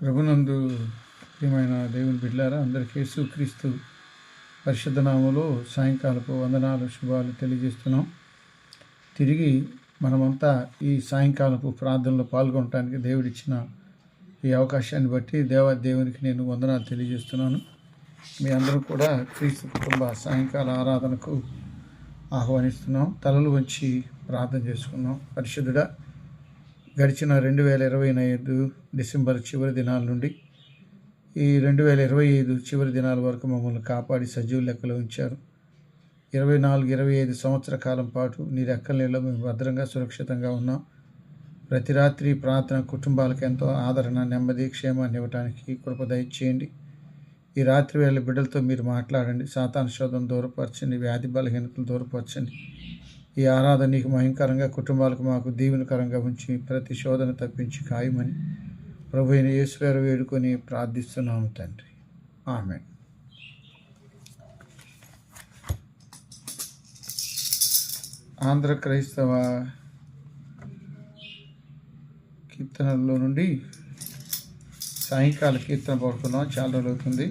ప్రభునందు ప్రియమైన దేవుని బిడ్డలారా, అందరికీ యేసుక్రీస్తు పరిశుద్ధ నామములో సాయంకాలపు వందనాలు శుభాలు తెలియజేస్తున్నాం. తిరిగి మనమంతా ఈ సాయంకాలపు ప్రార్థనలో పాల్గొనడానికి దేవుడిచ్చిన ఈ అవకాశాన్ని బట్టి దేవునికి నేను వందనాలు తెలియజేస్తున్నాను. మీ అందరూ కూడా క్రీస్తు కుటుంబ సాయంకాల ఆరాధనకు ఆహ్వానిస్తున్నాం. తలలు వంచి ప్రార్థన చేసుకున్నాం. పరిశుద్ధుడా, గడిచిన 2025 డిసెంబర్ చివరి దినాల నుండి ఈ 2025 చివరి దినాల వరకు మమ్మల్ని కాపాడి సజీవ లెక్కలో ఉంచారు. 24-25 సంవత్సర కాలం పాటు నీ రెక్కల నీళ్ళలో మేము భద్రంగా సురక్షితంగా ఉన్నాం. ప్రతి రాత్రి ప్రార్థన కుటుంబాలకు ఎంతో ఆదరణ, నెమ్మది, క్షేమాన్ని ఇవ్వడానికి కృప దయచేయండి. ఈ రాత్రి వేళ బిడ్డలతో మీరు మాట్లాడండి. సాతాను శోధన దూరపరచండి, వ్యాధి బలహీనతలు దూరపరచండి. ఈ ఆరాధన నీకు మహిమకరంగా, కుటుంబాలకు మాకు దీవెనకరంగా ఉంచి ప్రతి శోధన తప్పించి ఖాయమని ప్రభు అయిన యేసు పేరు వేడుకొని ప్రార్థిస్తున్నాము తండ్రి. ఆమేన్. ఆంధ్ర క్రైస్తవ కీర్తనల్లో నుండి సాయంకాల కీర్తన పడుతున్నాం. చాలా రోజులు అవుతుంది.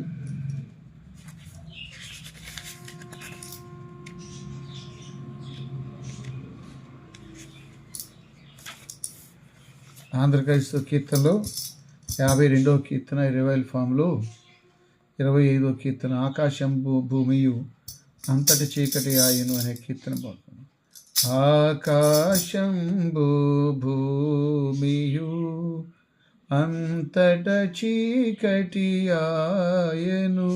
ఆంధ్ర క్రైస్తవ కీర్తనలో 52వ కీర్తన రివైల్ ఫామ్లో 25వ కీర్తన ఆకాశం భూమియు అంతటి చీకటి ఆయను అనే కీర్తన పడుతున్నాం. ఆకాశం భూమియు అంతట చీకటి ఆయను,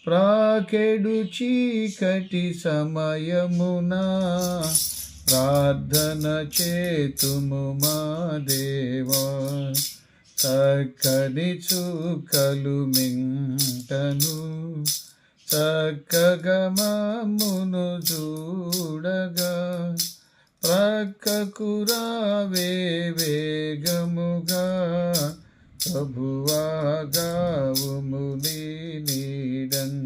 ప్రాకెడు చీకటి సమయమునా ప్రార్థన చేతుము మా దేవా. చక్కని చుక్కలు మింటను చక్కగా మమ్మును చూడగా, ప్రక్కకు రావే వేగముగా ప్రభువా గావుము నీ నీడన్.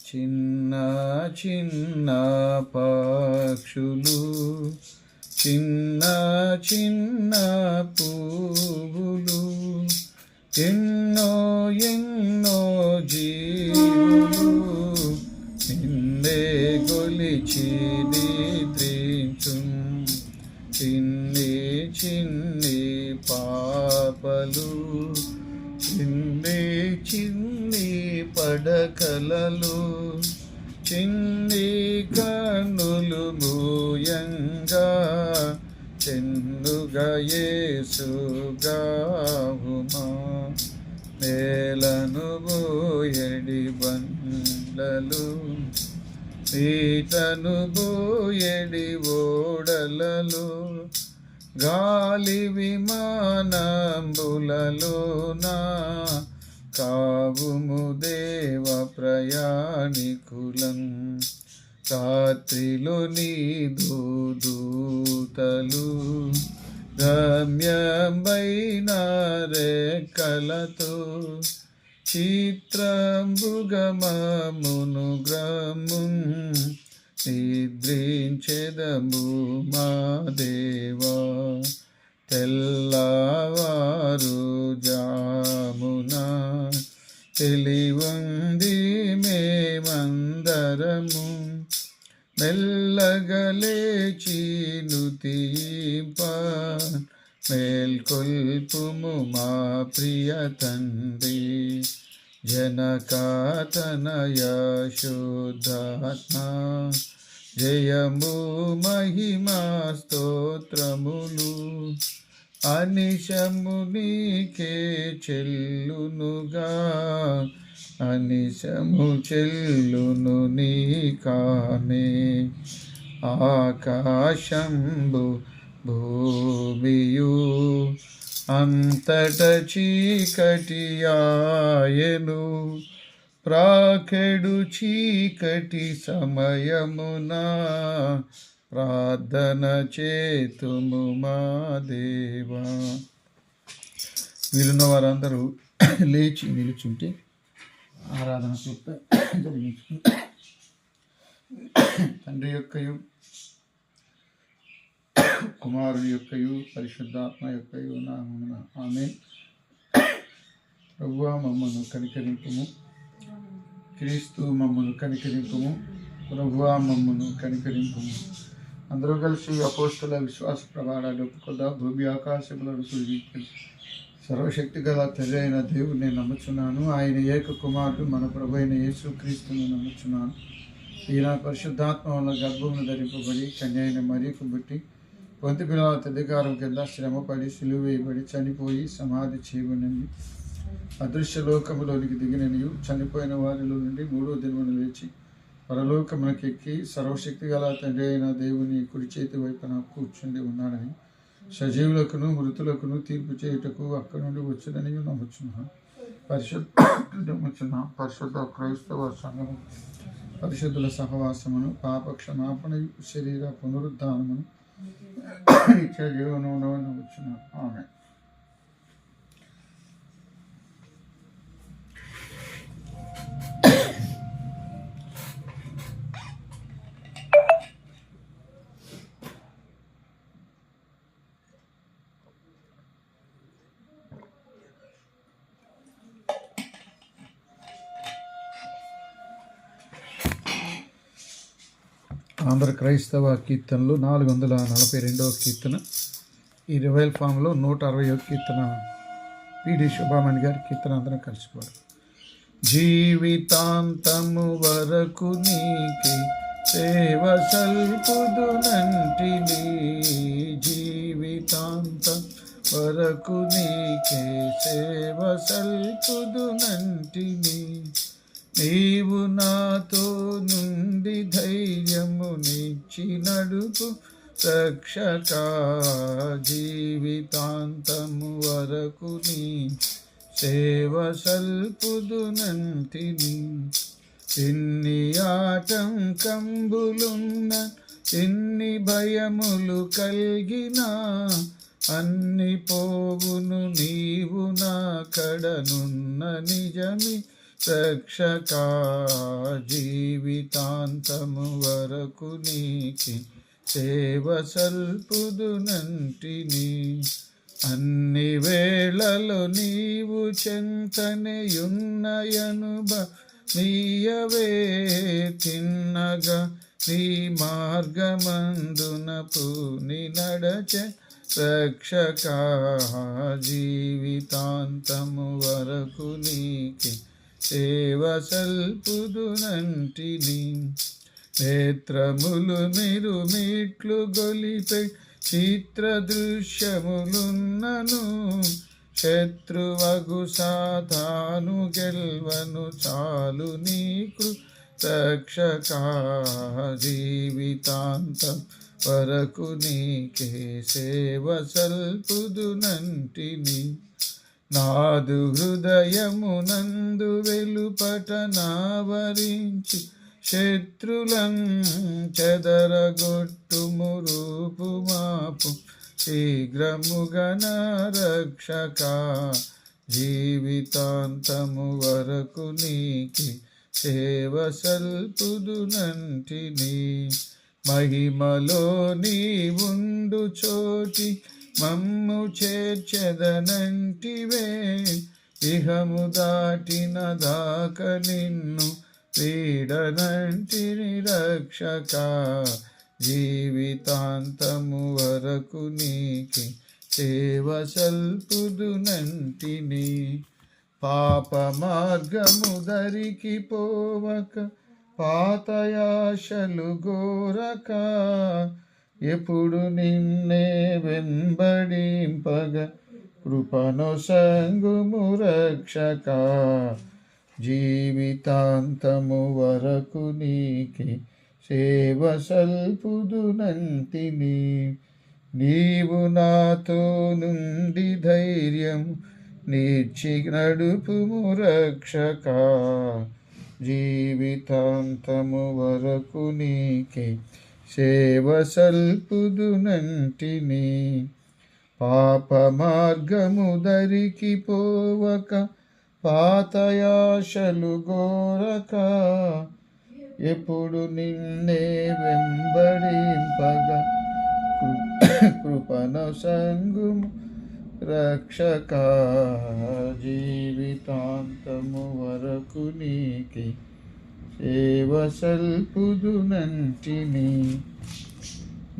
చిన్న చిన్న పక్షులు, చిన్న చిన్న పువ్వులు, ఎన్నో ఎన్నో జీవులు నిన్నే గొలిచి నిద్రించు. చిన్ని చిన్ని పాపలు, చిన్ని చిన్ని పడకలలు, చిన్ని కన్నులు మూయంగా చెన్నుగా యేసుగావుమా. నేలను బోయడి బండలు, ఈతను బోయడి ఓడలలో, గాలి విమానంబులలోనా కావుము దేవ ప్రయాణికులం. రాత్రిలో నీ దూతలు గమ్యమైన రెక్కలతో చిత్రంబుగమమును గ్రమున్ నిద్రించెదము మా దేవా. తెల్లవారు జామున తెలివంది మేమందరము, మెల్లగలేచి నుతింప మేల్కొల్పుము మా ప్రియ తండ్రి. జనకాతనయ శుద్ధాత్మ జయము మహిమా స్తోత్రములు అనిశము నీకే చెల్లునుగా, అనిశము చెల్లును నీకానే. ఆకాశంబు భూమియు అంతట చీకటి ఆయను, ప్రాకెడు చీకటి సమయమునా ప్రార్థన చేతుము మా దేవా. వీలున్న వారందరూ లేచి నిలుచుంటే ఆరాధన జరిగించుకుంటారు. తండ్రి యొక్కయు కుమారుని యొక్కయు పరిశుద్ధాత్మ యొక్కయు నామమున ఆమేన్. ప్రభువా మమ్మను కనికరింపుము, క్రీస్తు మమ్మను కనికరింపుము, ప్రభువా మమ్మను కనికరింపుము. అందరూ కలిసి అపోస్తల విశ్వాస ప్రమాణాలు ఒప్పుకుందాం. భూమి ఆకాశములను సృజించి సర్వశక్తి గల తండ్రి అయిన దేవుడిని నమ్ముచున్నాను. ఆయన ఏక కుమారుడు మన ప్రభు అయిన యేసు క్రీస్తుని నమ్ముచున్నాను. ఈయన పరిశుద్ధాత్మ వల్ల గర్భమును ధరింపబడి కన్య అయిన మరియకు పుట్టి పొంతి పిలాతు అధికారం కింద శ్రమపడి సిలువ వేయబడి చనిపోయి సమాధి చేయబడింది. అదృశ్య లోకములోనికి దిగిననియు చనిపోయిన వారిలో నుండి 3వ దినమున లేచి పరలోకమునకు ఎక్కి సర్వశక్తి గల తండ్రి అయిన దేవుని కుడి చేతి వైపున కూర్చుండి ఉన్నాడని, సజీవులకును మృతులకును తీర్పు చేయుటకు అక్కడి నుండి వచ్చునని నమ్ముచున్నాను. పరిశుద్ధ క్రైస్తవ సంఘము, పరిశుద్ధుల సహవాసమును, పాప క్షమాపణ, శరీర పునరుద్ధానమును, నిత్య జీవనమును నమ్ముచున్నాను. ఆమేన్. ఆంధ్ర క్రైస్తవ కీర్తనలు 442వ కీర్తన. ఈ రివైల్ ఫామ్లో 160వ కీర్తన పిడి శుభామణి గారి కీర్తన అందరం కలిసిపోరు. జీవితాంతము వరకు నీకే సేవ సల్పుదునంటిని, జీవితాంతం వరకు నీకే సేవ సల్పుదునంటిని, నీవు నాతో నుండి ధైర్యమునిచ్చి నడుపు రక్షకా, జీవితాంతము వరకు నీ సేవ సల్పుదునంటిని. ఎన్ని ఆటంకంబులున్న ఎన్ని భయములు కలిగినా అన్ని పోవును నీవు నా కడనున్న నిజమి రక్షకా, జీవితాంతము వరకు నీకి సేవ సల్పుదునంటిని. అన్ని వేళలో నీవు చెంతనేయున్నయనుభవీయవే, తిన్నగా నీ మార్గమందున పూని నడచె రక్షకా, జీవితాంతము వరకు నీకి సేవ సల్పుదునంటిని. నేత్రములు నిరుమిట్లు గొలిపే చిత్ర దృశ్యములున్నను, శత్రువగు సాతాను గెల్వను చాలు నీకు రక్షకా, జీవితాంతం వరకు నీకే సేవ సల్పుదునంటిని. నాదు హృదయమునందు వెలుపట నావరించి శత్రులం చెదరగొట్టుము రూపుమాపు శీఘ్రముగా నా రక్షకా, జీవితాంతము వరకు నీకి సేవ సల్పుదునంటిని. మహిమలో నీవుండు చోటి మమ్ము చేర్చెదనంటివే, ఇహము దాటిన దాక నిన్ను వీడనంటిని రక్షకా, జీవితాంతము వరకు నీకి సేవ సల్పుదునంటిని. పాప మార్గము దరికి పోవక పాతయాశలు గోరక, ఎప్పుడు నిన్నే వెంబడింపగ కృపనొసంగుము రక్షకా, జీవితాంతము వరకు నీకి సేవ సల్పుదునంటిని. నీవు నాతో నుండి ధైర్యం నిచ్చి నడుపుము రక్షకా, జీవితాంతము వరకు నీకి సేవ సల్పుదునంటిని. పాప మార్గము దరికి పోవక పాతయాశలు గోరక, ఎప్పుడు నిన్నే వెంబడింపగా కృపను సంగుము రక్షక, జీవితాంతము వరకు నీకి సేవ సల్పుదునంటిని.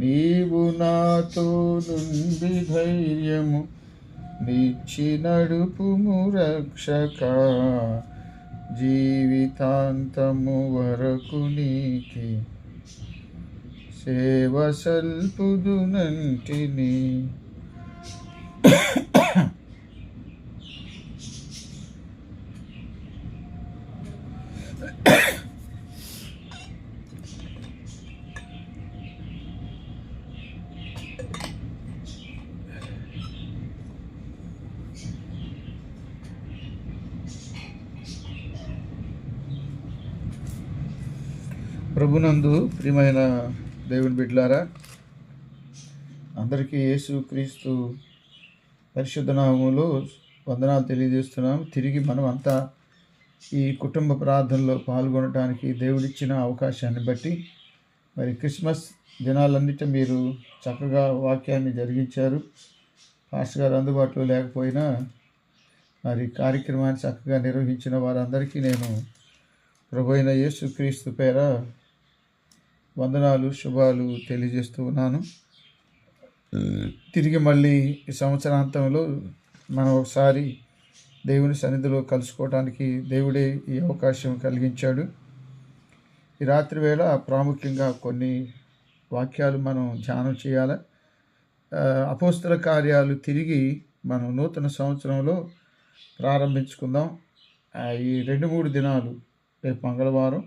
నీవు నాతో నుండి ధైర్యము నిచ్చి నడుపుము రక్షక, జీవితాంతము వరకు నీకి సేవ సల్పుదునంటిని. ప్రభునందు ప్రియమైన దేవుని బిడ్డలారా, అందరికీ యేసుక్రీస్తు పరిశుద్ధ నామములో వందనాలు తెలియజేస్తున్నాం. తిరిగి మనం అంతా ఈ కుటుంబ ప్రార్థనలో పాల్గొనడానికి దేవుడిచ్చిన అవకాశాన్ని బట్టి మరి క్రిస్మస్ దినాలన్నిటి మీరు చక్కగా వాక్యాన్ని జరిగించారు. పాస్టర్ గారు అందుబాటులో లేకపోయినా మరి కార్యక్రమాన్ని చక్కగా నిర్వహించిన వారందరికీ నేను ప్రభు అయిన యేసుక్రీస్తు పేర వందనాలు, శుభాలు తెలియజేస్తూ ఉన్నాను. తిరిగి మళ్ళీ ఈ సంవత్సరాంతంలో మనం ఒకసారి దేవుని సన్నిధిలో కలుసుకోవడానికి దేవుడే ఈ అవకాశం కలిగించాడు. ఈ రాత్రి వేళ ప్రాముఖ్యంగా కొన్ని వాక్యాలు మనం ధ్యానం చేయాలి. అపోస్తల కార్యాలు తిరిగి మనం నూతన సంవత్సరంలో ప్రారంభించుకుందాం. ఈ 2-3 దినాలు, రేపు మంగళవారం,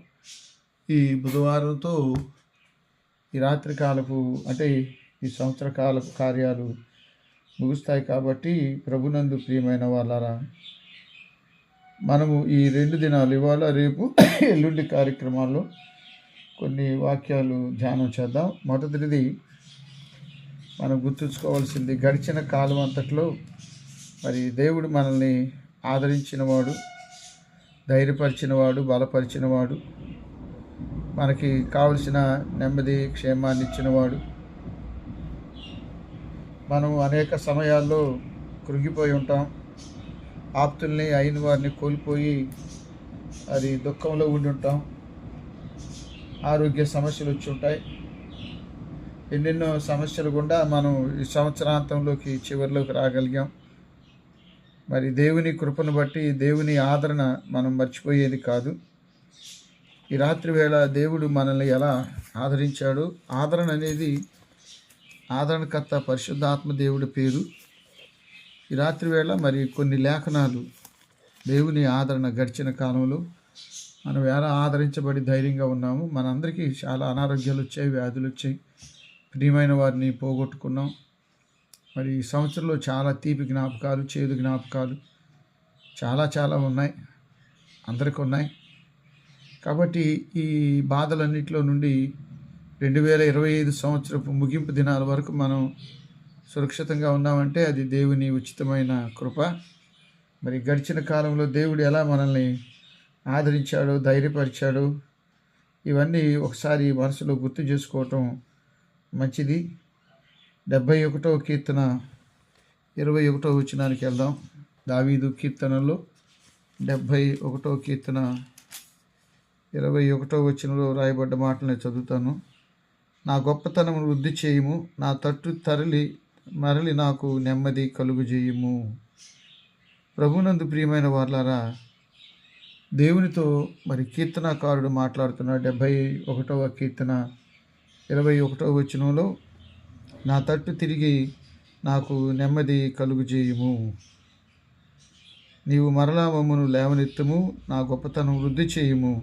ఈ బుధవారంతో ఈ రాత్రి కాలపు అంటే ఈ సంవత్సర కాలపు కార్యాలు ముగుస్తాయి. కాబట్టి ప్రభునందు ప్రియమైన వాళ్ళారా, మనము ఈ 2 దినాలు, ఇవాళ రేపు ఎల్లుండి కార్యక్రమాల్లో కొన్ని వాక్యాలు ధ్యానం చేద్దాం. మొదటిది మనం గుర్తుంచుకోవాల్సింది, గడిచిన కాలం అంతట్లో మరి దేవుడు మనల్ని ఆదరించినవాడు, ధైర్యపరిచినవాడు, బలపరిచినవాడు, మనకి కావలసిన నెమ్మది క్షేమాన్ని ఇచ్చినవాడు. మనం అనేక సమయాల్లో కృంగిపోయి ఉంటాం. ఆప్తుల్ని, అయిన వారిని కోల్పోయి అది దుఃఖంలో ఉండి ఉంటాం. ఆరోగ్య సమస్యలు వచ్చి ఉంటాయి. ఎన్నెన్నో సమస్యలు గుండా మనం ఈ సంవత్సరాంతంలోకి చివరిలోకి రాగలిగాం. మరి దేవుని కృపను బట్టి దేవుని ఆదరణ మనం మర్చిపోయేది కాదు. ఈ రాత్రి వేళ దేవుడు మనల్ని ఎలా ఆదరించాడు, ఆదరణ అనేది ఆదరణకర్త పరిశుద్ధాత్మ దేవుడి పేరు. ఈ రాత్రి వేళ మరి కొన్ని లేఖనాలు దేవుని ఆదరణ, గడిచిన కాలంలో మనం ఎలా ఆదరించబడి ధైర్యంగా ఉన్నాము. మనందరికీ చాలా అనారోగ్యాలు వచ్చాయి, వ్యాధులు వచ్చాయి, ప్రియమైన వారిని పోగొట్టుకున్నాం. మరి ఈ సంవత్సరంలో చాలా తీపి జ్ఞాపకాలు, చేదు జ్ఞాపకాలు చాలా ఉన్నాయి, అందరికీ ఉన్నాయి. కాబట్టి ఈ బాధలన్నింటిలో నుండి 2025 సంవత్సరపు ముగింపు దినాల వరకు మనం సురక్షితంగా ఉన్నామంటే అది దేవుని ఉచితమైన కృప. మరి గడిచిన కాలంలో దేవుడు ఎలా మనల్ని ఆదరించాడో, ధైర్యపరిచాడో, ఇవన్నీ ఒకసారి మనసులో గుర్తు చేసుకోవటం మంచిది. 71వ కీర్తన 21వ వచనానికి వెళ్దాం. దావీదు కీర్తనలో 71వ కీర్తన 21వ వచనంలో రాయబడ్డ మాటలను చదువుతాను. నా గొప్పతనము వృద్ధి చేయుము, నా తట్టు మరలి నాకు నెమ్మది కలుగు చేయుము. ప్రభునందు ప్రియమైన వాళ్ళారా, దేవునితో మరి కీర్తనాకారుడు మాట్లాడుతున్నాడు. 71వ కీర్తన 21వ వచనంలో, నా తట్టు తిరిగి నాకు నెమ్మది కలుగు చేయుము, నీవు మరలా మమ్మను లేవనెత్తుము, నా గొప్పతనం వృద్ధి చేయుము,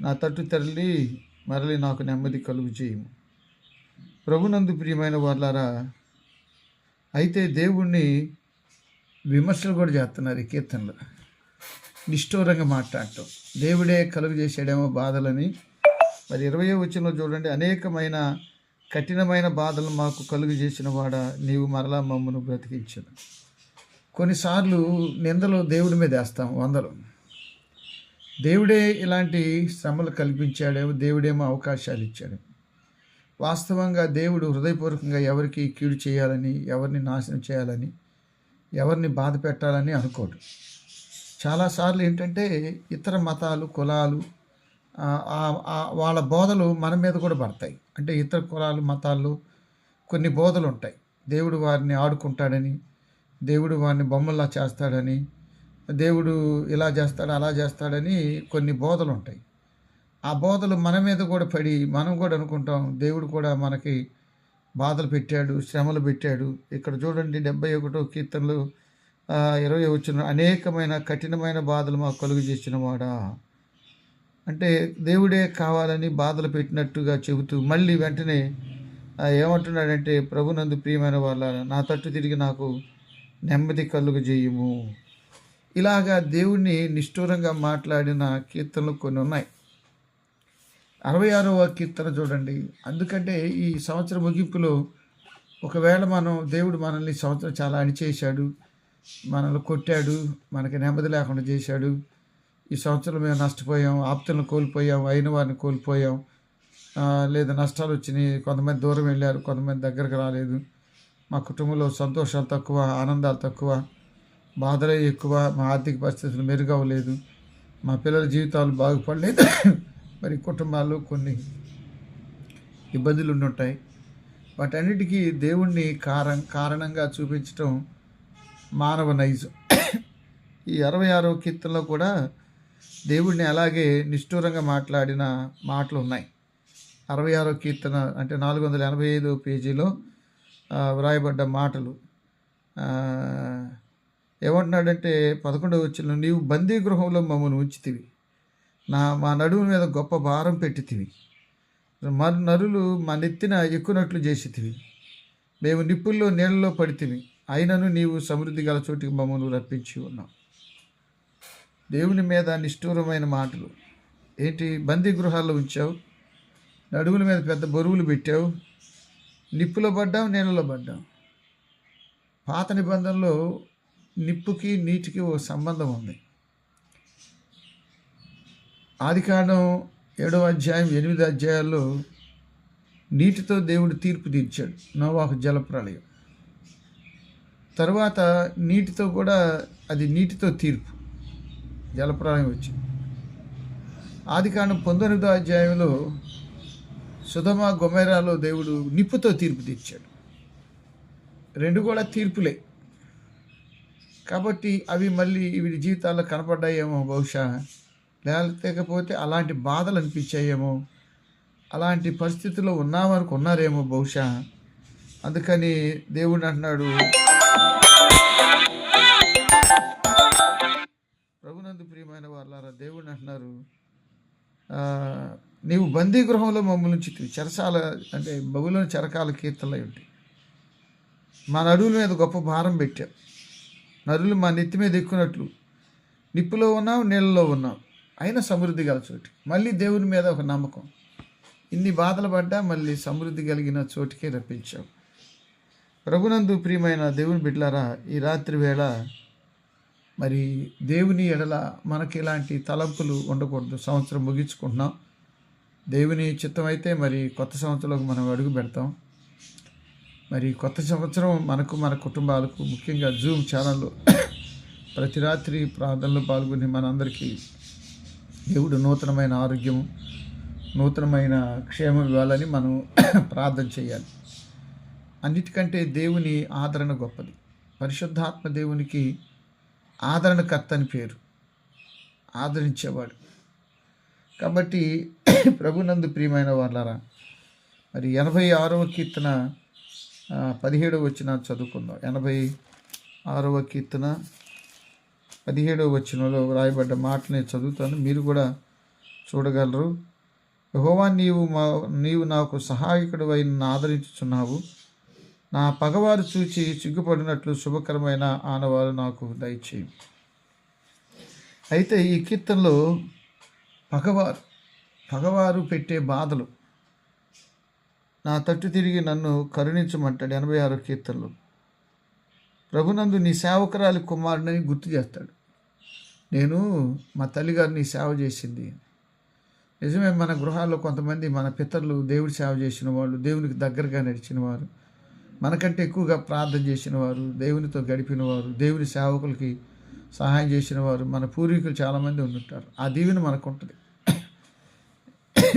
నా తట్టు మరలి నాకు నెమ్మది కలుగు చేయుము. ప్రభునందు ప్రియమైన వాళ్ళారా, అయితే దేవుణ్ణి విమర్శలు కూడా చేస్తున్నారు ఈ కీర్తనలో. నిష్ఠూరంగా మాట్లాడటం, దేవుడే కలుగు చేసాడేమో బాధలని. మరి 20వ వచనంలో చూడండి, అనేకమైన కఠినమైన బాధలు మాకు కలుగు చేసిన వాడా, నీవు మరలా మమ్మను బ్రతికించను. కొన్నిసార్లు నిందలు దేవుడి మీద వేస్తాం, వందలు. దేవుడే ఇలాంటి శ్రమలు కల్పించాడేమో, దేవుడేమో అవకాశాలు ఇచ్చాడు. వాస్తవంగా దేవుడు హృదయపూర్వకంగా ఎవరికి కీడు చేయాలని, ఎవరిని నాశనం చేయాలని, ఎవరిని బాధ పెట్టాలని అనుకోడు. చాలాసార్లు ఏంటంటే ఇతర మతాలు, కులాలు వాళ్ళ బోధలు మన మీద కూడా పడతాయి. అంటే ఇతర కులాలు, మతాల్లో కొన్ని బోధలు ఉంటాయి. దేవుడు వారిని ఆడుకుంటాడని, దేవుడు వారిని బొమ్మల్లా చేస్తాడని, దేవుడు ఇలా చేస్తాడు, అలా చేస్తాడని కొన్ని బోధలు ఉంటాయి. ఆ బోధలు మన మీద కూడా పడి మనం కూడా అనుకుంటాం దేవుడు కూడా మనకి బాధలు పెట్టాడు, శ్రమలు పెట్టాడు. ఇక్కడ చూడండి 71 కీర్తనలు 20 వచ్చిన అనేకమైన కఠినమైన బాధలు మాకు కలుగు చేసిన వాడా, అంటే దేవుడే కావాలని బాధలు పెట్టినట్టుగా చెబుతూ మళ్ళీ వెంటనే ఏమంటున్నాడంటే, ప్రభునందు ప్రియమైన వాళ్ళ నా తట్టు తిరిగి నాకు నెమ్మది కలుగు చేయము. ఇలాగా దేవుణ్ణి నిష్ఠూరంగా మాట్లాడిన కీర్తనలు కొన్ని ఉన్నాయి. 66వ కీర్తన చూడండి. అందుకంటే ఈ సంవత్సరం ముగింపులో ఒకవేళ దేవుడు మనల్ని సంవత్సరం చాలా అణిచేశాడు, మనల్ని కొట్టాడు, మనకి నెమ్మది లేకుండా చేశాడు, ఈ సంవత్సరం మేము నష్టపోయాం, ఆప్తులను కోల్పోయాం, అయిన వారిని కోల్పోయాం, లేదా నష్టాలు వచ్చినాయి, కొంతమంది దూరం వెళ్ళారు, కొంతమంది దగ్గరకు రాలేదు, మా కుటుంబంలో సంతోషాలు తక్కువ, ఆనందాలు తక్కువ, బాధలే ఎక్కువ, మా ఆర్థిక పరిస్థితులు మెరుగవ్వలేదు, మా పిల్లల జీవితాలు బాగుపడలేదు, మరి కుటుంబాల్లో కొన్ని ఇబ్బందులు ఉండుంటాయి. వాటన్నిటికీ దేవుణ్ణి కారణంగా చూపించటం మానవ నైజం. ఈ 66వ కీర్తనలో కూడా దేవుడిని అలాగే నిష్ఠూరంగా మాట్లాడిన మాటలు ఉన్నాయి. 66వ కీర్తన అంటే 485వ పేజీలో వ్రాయబడ్డ మాటలు ఏమంటున్నాడంటే 11వ వచనంలో, నీవు బందీ గృహంలో మమ్మల్ని ఉంచితివి, మా నడుము మీద గొప్ప భారం పెట్టితివి, నరులు మా నెత్తిన ఎక్కునట్లు చేసితివి, మేము నిప్పుల్లో నీళ్ళలో పడితివి, అయినను నీవు సమృద్ధి గల చోటికి మమ్మల్ని రప్పించి ఉన్నావు. దేవుని మీద నిష్ఠూరమైన మాటలు ఏంటి? బందీ గృహాల్లో ఉంచావు, నడుముల మీద పెద్ద బరువులు పెట్టావు, నిప్పులో పడ్డాం, నీళ్ళలో పడ్డాం. పాత నిబంధనలో నిప్పుకి నీటికి ఓ సంబంధం ఉంది. ఆదికాండం 7వ అధ్యాయం 8 అధ్యాయాల్లో నీటితో దేవుడు తీర్పు తీర్చాడు, నోవాహు జలప్రళయం. తరువాత నీటితో కూడా, అది నీటితో తీర్పు, జలప్రళయం వచ్చింది. ఆదికాండం 19వ అధ్యాయంలో సొదొమ గొమొర్రాలో దేవుడు నిప్పుతో తీర్పు తీర్చాడు. రెండు కూడా తీర్పులే. కాబట్టి అవి మళ్ళీ వీడి జీవితాల్లో కనపడ్డాయేమో బహుశా, లేకపోతే అలాంటి బాధలు అనిపించాయేమో, అలాంటి పరిస్థితుల్లో ఉన్నారేమో బహుశా. అందుకని దేవుడు అంటున్నాడు, ప్రభునందు ప్రియమైన వాళ్ళారా, దేవుడు అంటున్నారు, నీవు బందీ గృహంలో మమ్మల్ని ఉంచితివి. చెరసాల అంటే బబులోని చెరకాల కీర్తనలు ఉంటాయి. మా నడువుల మీద గొప్ప భారం పెట్టావు, నరులు మా నెత్తి మీద ఎక్కునట్లు, నిప్పులో ఉన్నావు, నీళ్ళలో ఉన్నావు, అయినా సమృద్ధి గల చోటు. మళ్ళీ దేవుని మీద ఒక నమ్మకం, ఇన్ని బాధలు పడ్డా మళ్ళీ సమృద్ధి కలిగిన చోటుకే రప్పించావు. ప్రభునందు ప్రియమైన దేవుని బిడ్డలారా, ఈ రాత్రి వేళ మరి దేవుని ఎడల మనకి ఇలాంటి తలంపులు ఉండకూడదు. సంవత్సరం ముగించుకుంటున్నాం. దేవుని చిత్తం అయితే మరి కొత్త సంవత్సరంలోకి మనం అడుగు పెడతాం. మరి కొత్త సంవత్సరం మనకు, మన కుటుంబాలకు, ముఖ్యంగా జూమ్ ఛానల్లో ప్రతి రాత్రి ప్రార్థనలో పాల్గొని మనందరికీ దేవుడు నూతనమైన ఆరోగ్యం, నూతనమైన క్షేమం ఇవ్వాలని మనం ప్రార్థన చేయాలి. అన్నిటికంటే దేవుని ఆదరణ గొప్పది. పరిశుద్ధాత్మ దేవునికి ఆదరణకర్త అని పేరు, ఆదరించేవాడు. కాబట్టి ప్రభునందు ప్రియమైన వాళ్ళారా, మరి 86వ కీర్తన 17వ వచనం చదువుకుందాం. 86వ కీర్తన 17వ వచనంలో వ్రాయబడ్డ మాటని చదువుతాను, మీరు కూడా చూడగలరు. యెహోవా, నీవు నాకు సహాయకుడు అయి నన్ను ఆదరించుచున్నావు. నా పగవారు చూచి సిగ్గుపడినట్లు శుభకరమైన ఆనవాలు నాకు దయచేయి. అయితే ఈ కీర్తనలో పగవారు పెట్టే బాధలు, నా తట్టు తిరిగి నన్ను కరుణించమంటాడు. 86వ కీర్తనలో ప్రభునందు నీ సేవకురాలి కుమారుడిని గుర్తు చేస్తాడు. నేను మా తల్లిగారు నీ సేవ చేసింది, నిజమే, మన గృహాల్లో కొంతమంది మన పితరులు దేవుడి సేవ చేసిన వాళ్ళు, దేవునికి దగ్గరగా నడిచిన వారు, మనకంటే ఎక్కువగా ప్రార్థన చేసిన వారు, దేవునితో గడిపిన వారు, దేవుని సేవకులకి సహాయం చేసిన వారు, మన పూర్వీకులు చాలామంది ఉండుంటారు. ఆ దీవెన మనకు ఉంటుంది.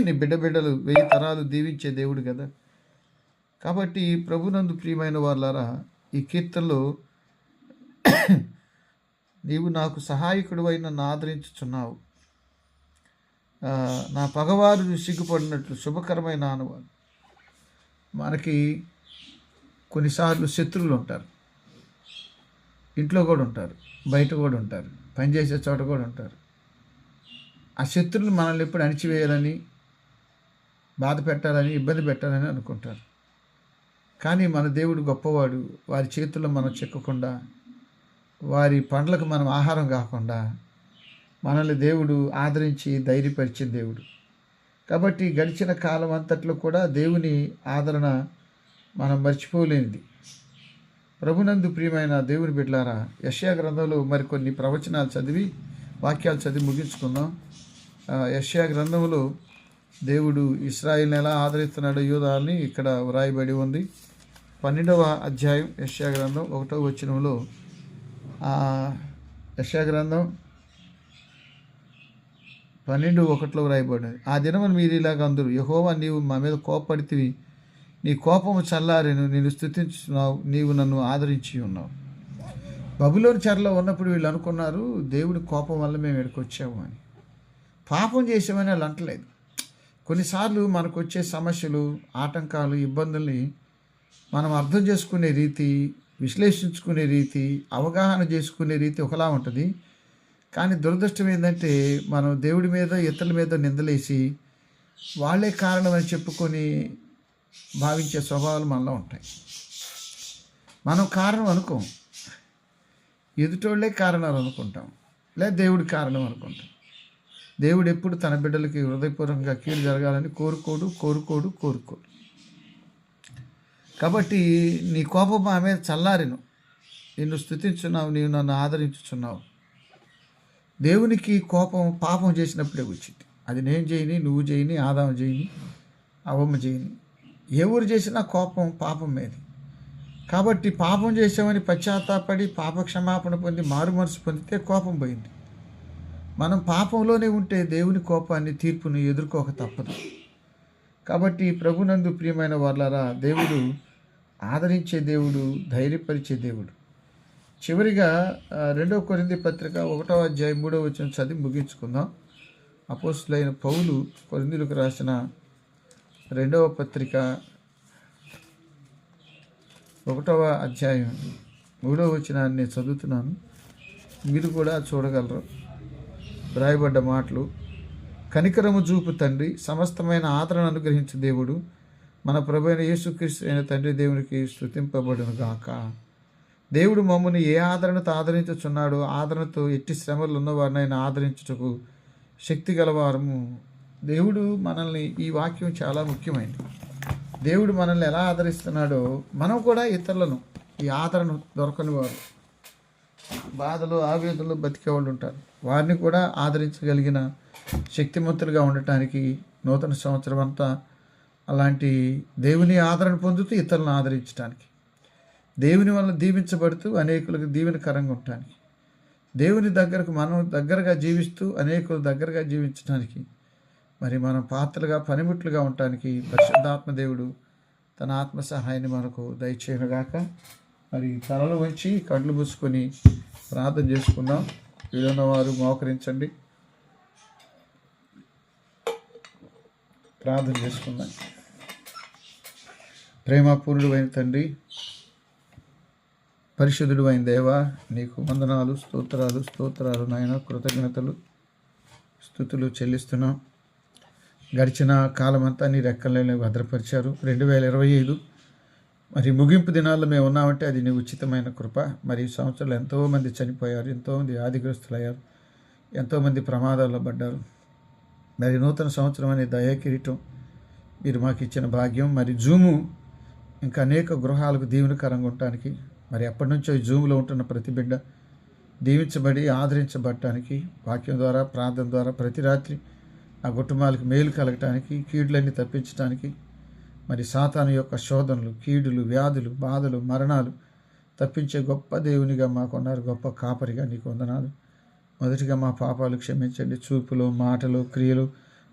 నీ బిడ్డలు 1000 తరాలు దీవించే దేవుడు కదా. కాబట్టి ప్రభునందు ప్రియమైన వాళ్ళారా, ఈ కీర్తనలో నీవు నాకు సహాయకుడు అయిన నన్ను ఆదరించుచున్నావు, నా పగవారు సిగ్గుపడినట్లు శుభకరమైన ఆనవాలు. మనకి కొన్నిసార్లు శత్రువులు ఉంటారు, ఇంట్లో కూడా ఉంటారు, బయట కూడా ఉంటారు, పనిచేసే చోట కూడా ఉంటారు. ఆ శత్రువులు మనల్ని ఎప్పుడు అణిచివేయాలని, బాధ పెట్టాలని, ఇబ్బంది పెట్టాలని అనుకుంటారు. కానీ మన దేవుడు గొప్పవాడు. వారి చేతుల్లో మనం చిక్కకుండా, వారి పండ్లకు మనం ఆహారం కాకుండా మనల్ని దేవుడు ఆదరించి ధైర్యపరిచిన దేవుడు. కాబట్టి గడిచిన కాలం అంతట్లో కూడా దేవుని ఆదరణ మనం మర్చిపోలేనిది. ప్రభునందు ప్రియమైన దేవుని బిడ్డలారా, యెషయా గ్రంథంలో మరికొన్ని ప్రవచనాలు చదివి వాక్యాలు చదివి ముగించుకుందాం. యెషయా గ్రంథంలో దేవుడు ఇశ్రాయేలుని ఎలా ఆదరిస్తున్నాడో యూదాని ఇక్కడ వ్రాయబడి ఉంది. 12వ అధ్యాయం యెషయా గ్రంథం 1వ వచనంలో, యెషయా గ్రంథం 12:1 వ్రాయబడినది. ఆ దినమున మీరు ఇలాగ అందరూ, యెహోవా నీవు మా మీద కోపపడితివి, నీ కోపము చల్లారెను, నేను స్తుతించున్నావు, నీవు నన్ను ఆదరించి ఉన్నావు. బబులోను చెరలో ఉన్నప్పుడు వీళ్ళు అనుకున్నారు దేవుడి కోపం వల్ల మేము ఇక్కడికి వచ్చాము అని. పాపం చేసామని వాళ్ళు అంటలేదు. కొన్నిసార్లు మనకు వచ్చే సమస్యలు, ఆటంకాలు, ఇబ్బందుల్ని మనం అర్థం చేసుకునే రీతి, విశ్లేషించుకునే రీతి, అవగాహన చేసుకునే రీతి ఒకలా ఉంటుంది. కానీ దురదృష్టం ఏంటంటే మనం దేవుడి మీద, ఇతరుల మీద నిందలేసి వాళ్ళే కారణం అని చెప్పుకొని భావించే స్వభావాలు మనలో ఉంటాయి. మనం కారణం అనుకోం, ఎదుటోళ్ళే కారణాలు అనుకుంటాం, లేదా దేవుడి కారణం అనుకుంటాం. దేవుడు ఎప్పుడు తన బిడ్డలకి హృదయపూర్వకంగా కీడు జరగాలని కోరుకోడు. కాబట్టి నీ కోపం మా మీద చల్లారెను, నిన్ను స్తుతించున్నావు, నీవు నన్ను ఆదరించుచున్నావు. దేవునికి కోపం పాపం చేసినప్పుడే వచ్చింది. అది నేను చేయని, నువ్వు చేయని, ఆదాము చేయని, అవ్వమ్మ చేయని, ఎవరు చేసినా కోపం పాపం మీద. కాబట్టి పాపం చేసామని పశ్చాత్తాపడి పాప క్షమాపణ పొంది మారు మనసు పొందితే కోపం పోయింది. మనం పాపంలోనే ఉంటే దేవుని కోపాన్ని, తీర్పుని ఎదుర్కోక తప్పదు. కాబట్టి ప్రభునందు ప్రియమైన వాళ్ళారా, దేవుడు ఆదరించే దేవుడు, ధైర్యపరిచే దేవుడు. చివరిగా 2 కొరింథీ పత్రిక 1వ అధ్యాయం 3వ వచనం చదివి ముగించుకుందాం. అపోస్తులైన పౌలు కొరింథీయులకు రాసిన 2వ పత్రిక 1వ అధ్యాయం 3వ వచనాన్ని నేను చదువుతున్నాను, మీరు కూడా చూడగలరు. వ్రాయబడ్డ మాటలు: కనికరము చూపు తండ్రి, సమస్తమైన ఆదరణ అనుగ్రహించు దేవుడు, మన ప్రభువైన యేసుక్రీస్తు అయిన తండ్రి దేవునికి స్తుతింపబడును గాక. దేవుడు మమ్మల్ని ఏ ఆదరణతో ఆదరించుచున్నాడో ఆదరణతో ఎట్టి శ్రమలు ఉన్నవారినైనా ఆదరించుటకు శక్తి గలవారము. దేవుడు మనల్ని, ఈ వాక్యం చాలా ముఖ్యమైనది. దేవుడు మనల్ని ఎలా ఆదరిస్తున్నాడో మనం కూడా ఇతరులను, ఈ ఆదరణ దొరకని వారు, బాధలు ఆవేదనలు బతికేవాళ్ళు ఉంటారు, వారిని కూడా ఆదరించగలిగిన శక్తిమంతులుగా ఉండటానికి నూతన సంవత్సరం అంతా అలాంటి దేవుని ఆదరణ పొందుతూ ఇతరులను ఆదరించడానికి, దేవుని వల్ల దీవించబడుతూ అనేకులకు దీవెనకరంగా ఉండటానికి, దేవుని దగ్గరకు మనం దగ్గరగా జీవిస్తూ అనేకులు దగ్గరగా జీవించడానికి, మరి మనం పాత్రలుగా, పనిముట్లుగా ఉండటానికి పరిశుద్ధాత్మ దేవుడు తన ఆత్మ సహాయాన్ని మనకు దయచేయనుగాక. మరి తలలు వంచి కళ్ళు మూసుకొని ప్రార్థన చేసుకుందాం. వీలున్న వారు మోకరించండి, ప్రార్థన చేసుకుందాం. ప్రేమపూర్ణుడు అయిన తండ్రి, పరిశుద్ధుడు అయిన దేవా, నీకు వందనాలు, స్తోత్రాలు నాయన, కృతజ్ఞతలు, స్తుతులు చెల్లిస్తున్నాం. గడిచిన కాలమంతా నీ రెక్కలని భద్రపరిచారు. 2025 మరి ముగింపు దినాల్లో మేము ఉన్నామంటే అది నీ ఉచితమైన కృప. మరి ఈ సంవత్సరంలో ఎంతోమంది చనిపోయారు, ఎంతోమంది వ్యాధిగ్రస్తులయ్యారు, ఎంతోమంది ప్రమాదాల్లో పడ్డారు. మరి నూతన సంవత్సరం అనే దయాకిరీటం మీరు మాకు ఇచ్చిన భాగ్యం. మరి జూము ఇంకా అనేక గృహాలకు దీవెనకరంగా ఉండటానికి, మరి ఎప్పటి నుంచో ఈ జూములో ఉంటున్న ప్రతి బిడ్డ దీవించబడి ఆదరించబడటానికి వాక్యం ద్వారా, ప్రార్థన ద్వారా ప్రతి రాత్రి ఆ కుటుంబాలకు మేలు కలగటానికి, కీడులన్నీ తప్పించడానికి, మరి సాతాను యొక్క శోధనలు, కీడులు, వ్యాధులు, బాధలు, మరణాలు తప్పించే గొప్ప దేవునిగా మాకున్నారు. గొప్ప కాపరిగా నీకు వందనాలు. మొదటిగా మా పాపాలు క్షమించండి. చూపులో, మాటలో, క్రియలు,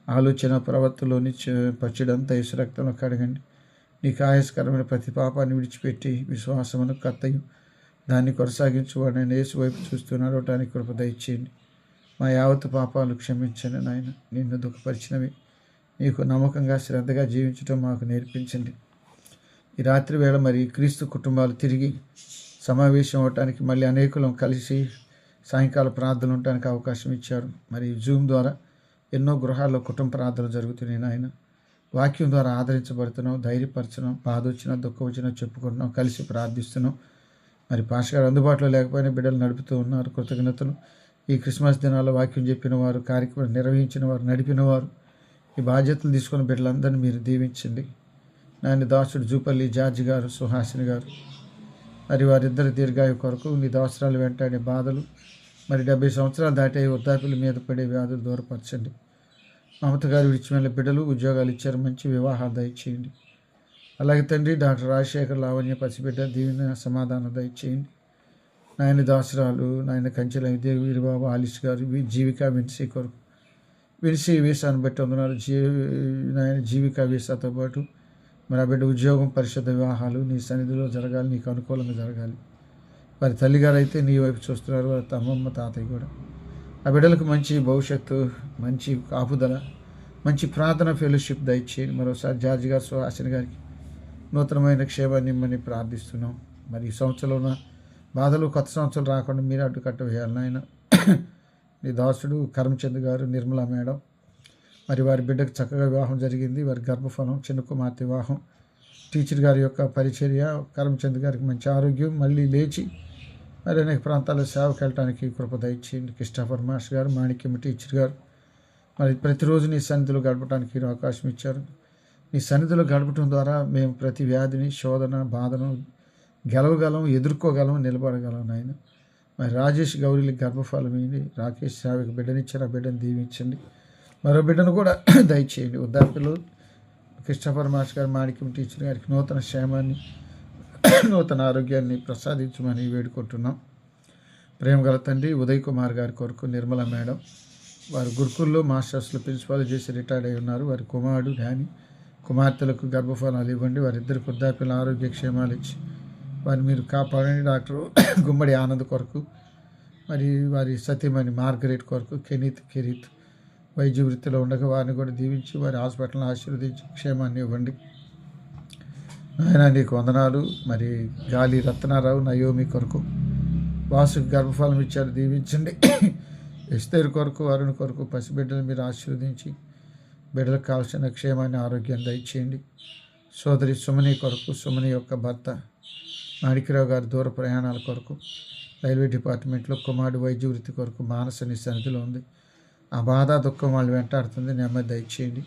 ఆలోచన, ప్రవర్తనలోని పచ్చిడంతా యేసు రక్తంలో కడగండి. నీకు ఆయాస్కరమైన ప్రతి పాపాన్ని విడిచిపెట్టి విశ్వాసమును కత్తయు దాన్ని కొనసాగించువాడని యేసు వైపు చూస్తూ నడవటానికి కృప దయచేయండి. మా యావత్తు పాపాలు క్షమించండి నాయన. నిన్ను దుఃఖపరిచినవి నీకు నమ్మకంగా శ్రద్ధగా జీవించడం మాకు నేర్పించండి. ఈ రాత్రి వేళ మరి క్రీస్తు కుటుంబాలు తిరిగి సమావేశం అవటానికి మళ్ళీ అనేకులం కలిసి సాయంకాల ప్రార్థనలు ఉండటానికి అవకాశం ఇచ్చారు. మరి జూమ్ ద్వారా ఎన్నో గృహాల్లో కుటుంబ ప్రార్థనలు జరుగుతున్నాయి నాయన. వాక్యం ద్వారా ఆదరించబడుతున్నాం, ధైర్యపరచడం, బాధ వచ్చినా దుఃఖం వచ్చినా చెప్పుకుంటున్నాం, కలిసి ప్రార్థిస్తున్నాం. మరి పాస్టర్ గారు అందుబాటులో లేకపోయినా బిడ్డలు నడుపుతూ ఉన్నారు. కృతజ్ఞతలు. ఈ క్రిస్మస్ దినాల్లో వాక్యం చెప్పిన వారు, కార్యక్రమం నిర్వహించిన వారు, నడిపిన వారు, ఈ బాధ్యతలు తీసుకున్న బిడ్డలందరినీ మీరు దీవించండి. నాయన దాసుడు జూపల్లి జార్జి గారు, సుహాసిని గారు, మరి వారిద్దరు దీర్ఘాయు కొరకు నీ దాసరాలు వెంటాడే బాధలు, మరి 70 సంవత్సరాలు దాటే వృద్ధాప్యుల మీద పడే వ్యాధులు దూరపరచండి. మమత గారు విడిచిపోయిన బిడ్డలు ఉద్యోగాలు ఇచ్చారు, మంచి వివాహాలు దయచేయండి. అలాగే తండ్రి డాక్టర్ రాజశేఖర్ లావణ్య పసిబిడ్డ దీవెన సమాధానం దయచేయండి. నాయన దాసరాలు, నాయన కంచెల వీరబాబు ఆలిస్ గారు, జీవిక విన్సీ కొరకు విన్సీ వీసాను బట్టి వందనాలు. నాయన జీవిక వీసాతో పాటు మరి ఆ బిడ్డ ఉద్యోగం, పరిశుద్ధ వివాహాలు నీ సన్నిధిలో జరగాలి, నీకు అనుకూలంగా జరగాలి. వారి తల్లిగారు అయితే నీ వైపు చూస్తున్నారు, వారి అమ్మమ్మ తాతయ్య కూడా. ఆ బిడ్డలకు మంచి భవిష్యత్తు, మంచి కాపుదల, మంచి ప్రార్థన ఫెలోషిప్ దయచేయండి. మరోసారి జార్జి గారు, సుహాసిని గారికి నూతనమైన క్షేమాన్ని ఇమ్మని ప్రార్థిస్తున్నాం. మరి ఈ సంవత్సరంలో ఉన్న బాధలు కొత్త సంవత్సరం రాకుండా మీరు అడ్డుకట్ట వేయాలి నాయన. నీ దాసుడు కరమచంద్ గారు, నిర్మలా మేడం, మరి వారి బిడ్డకు చక్కగా వివాహం జరిగింది. వారి గర్భఫలం, చిన్న కుమార్తె వివాహం, టీచర్ గారి యొక్క పరిచర్య, కరమచంద్ గారికి మంచి ఆరోగ్యం, మళ్ళీ లేచి మరి అనేక ప్రాంతాల్లో సేవకు వెళ్ళడానికి కృప దయచేయండి. క్రిస్టఫర్ మాస్టర్ గారు, మాణిక్యం టీచర్ గారు, మరి ప్రతిరోజు నీ సన్నిధిలో గడపడానికి అవకాశం ఇచ్చారు. నీ సన్నిధిలో గడపడం ద్వారా మేము ప్రతి వ్యాధిని, శోధన, బాధను గెలవగలం, ఎదుర్కోగలం, నిలబడగలం నాయన. మరి రాజేష్ గౌరీలకి గర్భఫలం ఏంటి, రాకేష్ సేవకి బిడ్డనిచ్చారు, ఆ బిడ్డను దీవించండి. మరో బిడ్డను కూడా దయచేయండి. వృద్ధాప్యులు క్రిస్టఫర్ మాస్టర్ గారు, మాణిక్యం టీచర్ గారికి నూతన క్షేమాన్ని, నూతన ఆరోగ్యాన్ని ప్రసాదించమని వేడుకుంటున్నాం. ప్రేమ గల తండ్రి ఉదయ్ కుమార్ గారి కొరకు నిర్మల మేడం, వారు గురుకుల్లో మాస్టర్స్లో ప్రిన్సిపాల్ చేసి రిటైర్డ్ అయి ఉన్నారు. వారి కుమారుడు డాని, కుమార్తెలకు గర్భఫలాలు ఇవ్వండి. వారిద్దరు వృద్ధాప్యుల ఆరోగ్య క్షేమాలు ఇచ్చి వారిని మీరు కాపాడండి. డాక్టర్ గుమ్మడి ఆనంద్ కొరకు, మరి వారి సతీమణి మార్గరెట్ కొరకు, కెరీత్ వైద్య వృత్తిలో ఉండగా వారిని కూడా దీవించి వారి హాస్పిటల్ని ఆశీర్వదించి క్షేమాన్ని ఇవ్వండి. ఆయన నీకు వందనాలు. మరి గాలి రత్నారావు, నయోమి కొరకు, వాసుకి గర్భఫలం ఇచ్చారు, దీవించండి. ఎస్తేరు కొరకు, వరుణ్ కొరకు, పసిబిడ్డలు మీరు ఆశీర్వదించి బిడ్డలకు కావాల్సిన క్షేమాన్ని, ఆరోగ్యాన్ని దయచేయండి. సోదరి సుమని కొరకు, సుమని యొక్క భర్త మాణిక్యరావు గారి దూర ప్రయాణాల కొరకు, రైల్వే డిపార్ట్మెంట్లో కుమారుడు వైద్య వృత్తి కొరకు మానస నీ సన్నిధిలో ఉంది. ఆ బాధ దుఃఖం వాళ్ళు వెంటాడుతుంది, నెమ్మది దయచేయండి.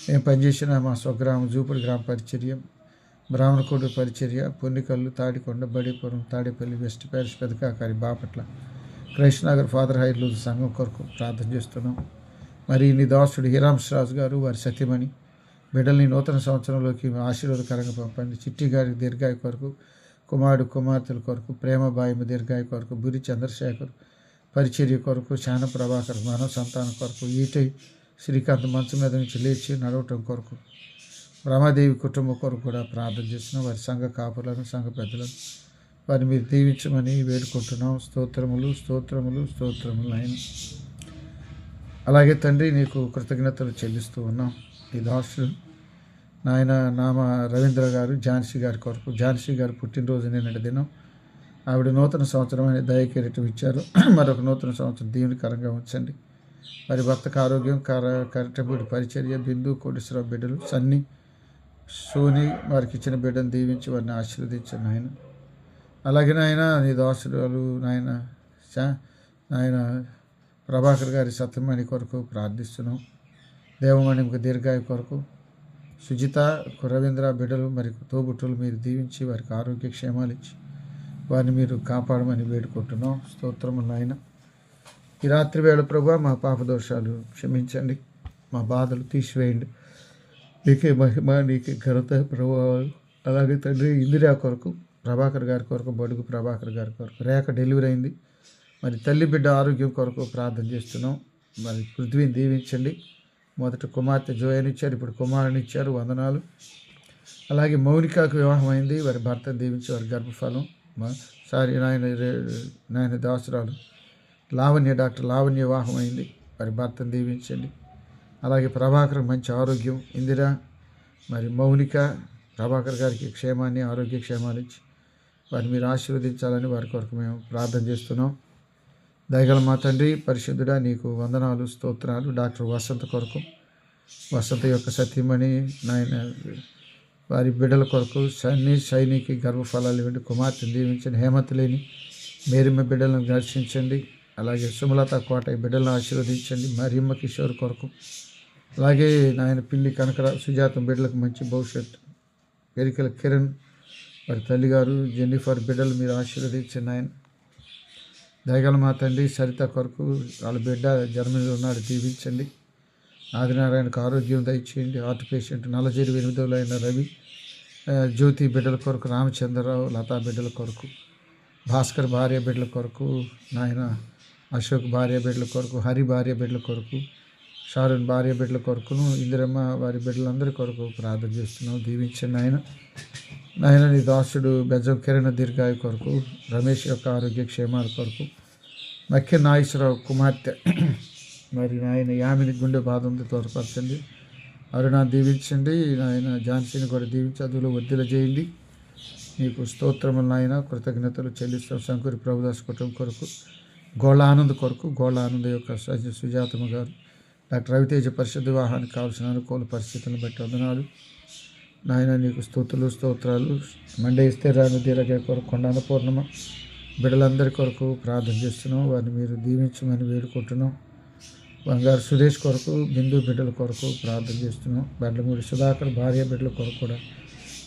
మేము పనిచేసిన మా స్వగ్రామం జూపుడు గ్రామ పరిచర్య, బ్రాహ్మణకోడు పరిచర్య, Ponnekallu, Tadikonda, Badipuram, Tadepalli, west Paris, Pedakakani, Bapatla, Kraisthanagar father హైర్లూజ్ సంఘం కొరకు ప్రార్థన చేస్తున్నాం. మరి నీ దాసుడు హీరాంశరాజు గారు, వారి సతీమణి బిడ్డల్ని నూతన సంవత్సరంలోకి ఆశీర్వాదకరంగా పంపండి. చిట్టి గారి దీర్ఘాయు కొరకు, కుమారుడు కుమార్తెల కొరకు, ప్రేమబాయమ దీర్ఘాయు కొరకు, బురి చంద్రశేఖర్ పరిచర్య కొరకు, శాన ప్రభాకర్ మానవ సంతానం కొరకు, ఈటై శ్రీకాంత్ మంచం మీద నుంచి లేచి నడవటం కొరకు, రమాదేవి కుటుంబం కొరకు కూడా ప్రార్థన చేస్తున్నాం. వారి సంఘ కాపులను, సంఘ పెద్దలను వారిని మీరు దీవించమని వేడుకుంటున్నాం. స్తోత్రములు, స్తోత్రములు, స్తోత్రములు ఆయన. అలాగే తండ్రి నీకు కృతజ్ఞతలు చెల్లిస్తూ ఉన్నాం. ఈ దాసుడు నాయన నామ రవీంద్ర గారు, ఝాన్సీ గారి కొరకు, ఝాన్సీ గారు పుట్టినరోజు నిన్నటి దినం. ఆవిడ నూతన సంవత్సరం అనే దయకిరీటం ఇచ్చారు. మరొక నూతన సంవత్సరం దీవునికరంగా ఉంచండి. మరి భర్తకు ఆరోగ్యం, కరెక్టబుడి పరిచర్య, బిందు, కోటేశ్వరరావు బిడ్డలు, సన్నీ, సోని వారికి ఇచ్చిన బిడ్డను దీవించి వారిని ఆశీర్వదించండి ఆయన. అలాగే నాయన నీ దాసులు నాయన ప్రభాకర్ గారి సత్యమణి కొరకు ప్రార్థిస్తున్నాం. దేవమణికి దీర్ఘాయు కొరకు, సుజిత, రవీంద్ర బిడ్డలు మరి తోబుట్టులు మీరు దీవించి వారికి ఆరోగ్య క్షేమాలు ఇచ్చి వారిని మీరు కాపాడమని వేడుకుంటున్నాం. స్తోత్రములు నాయన. ఈ రాత్రి వేళ ప్రభువా మా పాప దోషాలు క్షమించండి. మా బాధలు తీసివేయండి. నీకే మహిమ, నీకే ఘనత, ప్రభావాలు. అలాగే తండ్రి ఇందిరా కొరకు, ప్రభాకర్ గారి కొరకు, బడుగు ప్రభాకర్ గారి కొరకు, రేఖ డెలివరీ అయింది. మరి తల్లి బిడ్డ ఆరోగ్యం కొరకు ప్రార్థన చేస్తున్నాం. మరి పృథ్వీని దీవించండి. మొదట కుమార్తె జోయనిచ్చారు, ఇప్పుడు కుమారుని ఇచ్చారు, వందనాలు. అలాగే మౌనికాకు వివాహం అయింది, వారి భర్తను దీవించి వారి గర్భఫలం. నాయన దాసురాలు లావణ్య, డాక్టర్ లావణ్య వివాహం అయింది, వారి భర్తను దీవించండి. అలాగే ప్రభాకర్ మంచి ఆరోగ్యం, ఇందిరా మరి మౌనిక, ప్రభాకర్ గారికి క్షేమాన్ని, ఆరోగ్య క్షేమాలు ఇచ్చి వారిని మీరు ఆశీర్వదించాలని వారి కొరకు మేము ప్రార్థన చేస్తున్నాం. దయగల మా తండ్రి పరిశుద్ధుడా, నీకు వందనాలు, స్తోత్రాలు. డాక్టర్ వసంత కొరకు, వసంత యొక్క సతీమణి నాయన వారి బిడ్డల కొరకు సైనికి గర్భఫలాలు ఇవ్వండి. కుమార్తెను దీవించండి. హేమత్ లేని మేరిమ్మ బిడ్డలను దర్శించండి. అలాగే సుమలత కోట బిడ్డలను ఆశీర్వదించండి. మరియమ్మ కిషోర్ కొరకు, అలాగే నాయన పిల్లి కనకర సుజాతం బిడ్డలకు మంచి భవిష్యత్తు. ఎరికల కిరణ్ వారి తల్లిగారు జెన్నిఫర్ బిడ్డలు మీరు ఆశీర్వదించండి. ఆయన దయగల మా తండ్రి సరిత కొరకు, వాళ్ళ బిడ్డ జర్మనీలో ఉన్నాడు, దీవించండి. ఆదినారాయణకు ఆరోగ్యం దయచేయండి. హార్ట్ పేషెంట్ 48 అయిన రవి, జ్యోతి బిడ్డల కొరకు, రామచంద్రరావు లతా బిడ్డల కొరకు, భాస్కర్ భార్య బిడ్డల కొరకు, నాయన అశోక్ భార్య బిడ్డల కొరకు, హరి భార్య బిడ్డల కొరకు, షారున్ భార్య బిడ్డల కొరకును, ఇందిరమ్మ వారి బిడ్డలందరి కొరకు ప్రార్థన చేస్తున్నాం. దీవించండి నాయన నీ దాసుడు బెజ్జం కిరణ్ దీర్ఘాయు కొరకు, రమేష్ యొక్క ఆరోగ్య క్షేమాల కొరకు, మక్కె నాగేశ్వరరావు కుమార్తె మరి నాయన యామిని గుండె బాధంతో తోడ్పరచండి. అరుణ దీవించండి. నాయన ఝాన్సీని కూడా దీవించి అందులో వర్ధిల చేయండి. నీకు స్తోత్రములు నాయన, కృతజ్ఞతలు చెల్లిస్తాం. శంకరి ప్రభుదాస్ కుటుంబం కొరకు, గోళ్ళ ఆనంద్ కొరకు, గోళ్ళ ఆనంద్ యొక్క సుజాతమ్మ గారు, డాక్టర్ రవితేజ పరిశుద్ధ వివాహానికి కావాల్సిన అనుకూల పరిస్థితులను బట్టి వందనాలు నాయన. నీకు స్తుతులు, స్తోత్రాలు. మండే ఇస్తే రాను దీరగ కొరకు, కొండాన పూర్ణమ బిడ్డలందరి కొరకు ప్రార్థన చేస్తున్నాం. వారిని మీరు దీవించమని వేడుకుంటున్నాం. బంగారు సురేష్ కొరకు, బిందు బిడ్డల కొరకు ప్రార్థన చేస్తున్నాం. బండ్లమూడి సుధాకర్ భార్య బిడ్డల కొరకు కూడా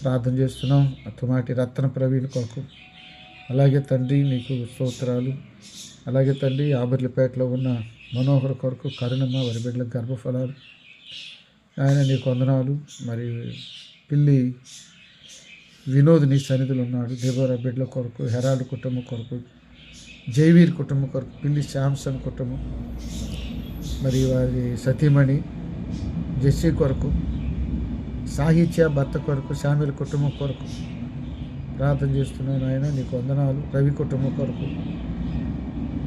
ప్రార్థన చేస్తున్నాం. అతుమాటి రత్న ప్రవీణ్ కొరకు, అలాగే తండ్రి నీకు స్తోత్రాలు. అలాగే తండ్రి ఆబర్లిపేటలో ఉన్న మనోహర్ కొరకు, కరుణమ్మ వారి బిడ్డల గర్భఫలాలు. ఆయన నీకు వందనాలు. మరి పిల్లి వినోద్ నీ సన్నిధులు ఉన్నాడు, దేవర బిడ్డల కొరకు, హెరాల్డ్ కుటుంబం కొరకు, జైవీర్ కుటుంబం కొరకు, పిల్లి శాంసన్ కుటుంబం, మరి వారి సతీమణి జెస్సీ కొరకు, సాహిత్య భర్త కొరకు, శామిల కుటుంబం కొరకు ప్రార్థన చేస్తున్నాను. ఆయన నీకు వందనాలు. రవి కుటుంబం కొరకు,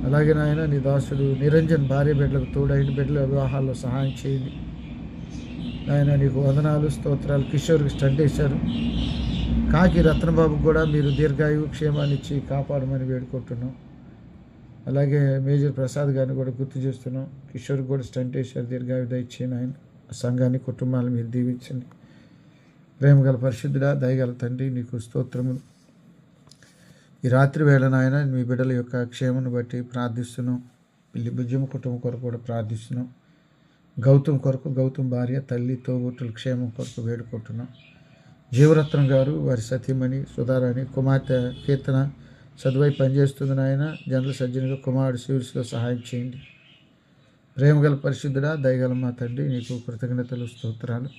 అలాగే నాయన నీ దాసుడు నిరంజన్ భార్య బిడ్డలకు తోడైన బిడ్డల వివాహాల్లో సహాయం చేయండి. ఆయన నీకు వందనాలు, స్తోత్రాలు. కిషోర్కి స్టంట్ వేశారు. కాకి రత్నబాబుకు కూడా మీరు దీర్ఘాయువు క్షేమాన్ని ఇచ్చి కాపాడమని వేడుకుంటున్నాం. అలాగే మేజర్ ప్రసాద్ గారిని కూడా గుర్తు చేస్తున్నాం. కిషోర్కి కూడా స్టంట్ వేశారు, దీర్ఘాయువు దయచేయండి. ఆయన సంఘాన్ని, కుటుంబాలను మీరు దీవించండి. ప్రేమగల పరిశుద్ధుడా, దయగల తండ్రి నీకు స్తోత్రములు. ఈ రాత్రి వేళ నాయన మీ బిడ్డల యొక్క క్షేమను బట్టి ప్రార్థిస్తున్నాం. పిల్లి బుజ్జమ్మ కుటుంబం కొరకు కూడా ప్రార్థిస్తున్నాం. గౌతమ్ కొరకు, గౌతమ్ భార్య, తల్లి, తోబుట్టుల క్షేమం కొరకు వేడుకుంటున్నాం. జీవరత్నం గారు వారి సతీమణి సుధారాణి, కుమార్తె కీర్తన చదువై పనిచేస్తుంది నాయన. జనరల్ సర్జన్గా కుమారుడు సివిల్స్లో సహాయం చేయండి. ప్రేమగల పరిశుద్ధుడా, దయగల మా తండ్రి నీకు కృతజ్ఞతలు, స్తోత్రాలు.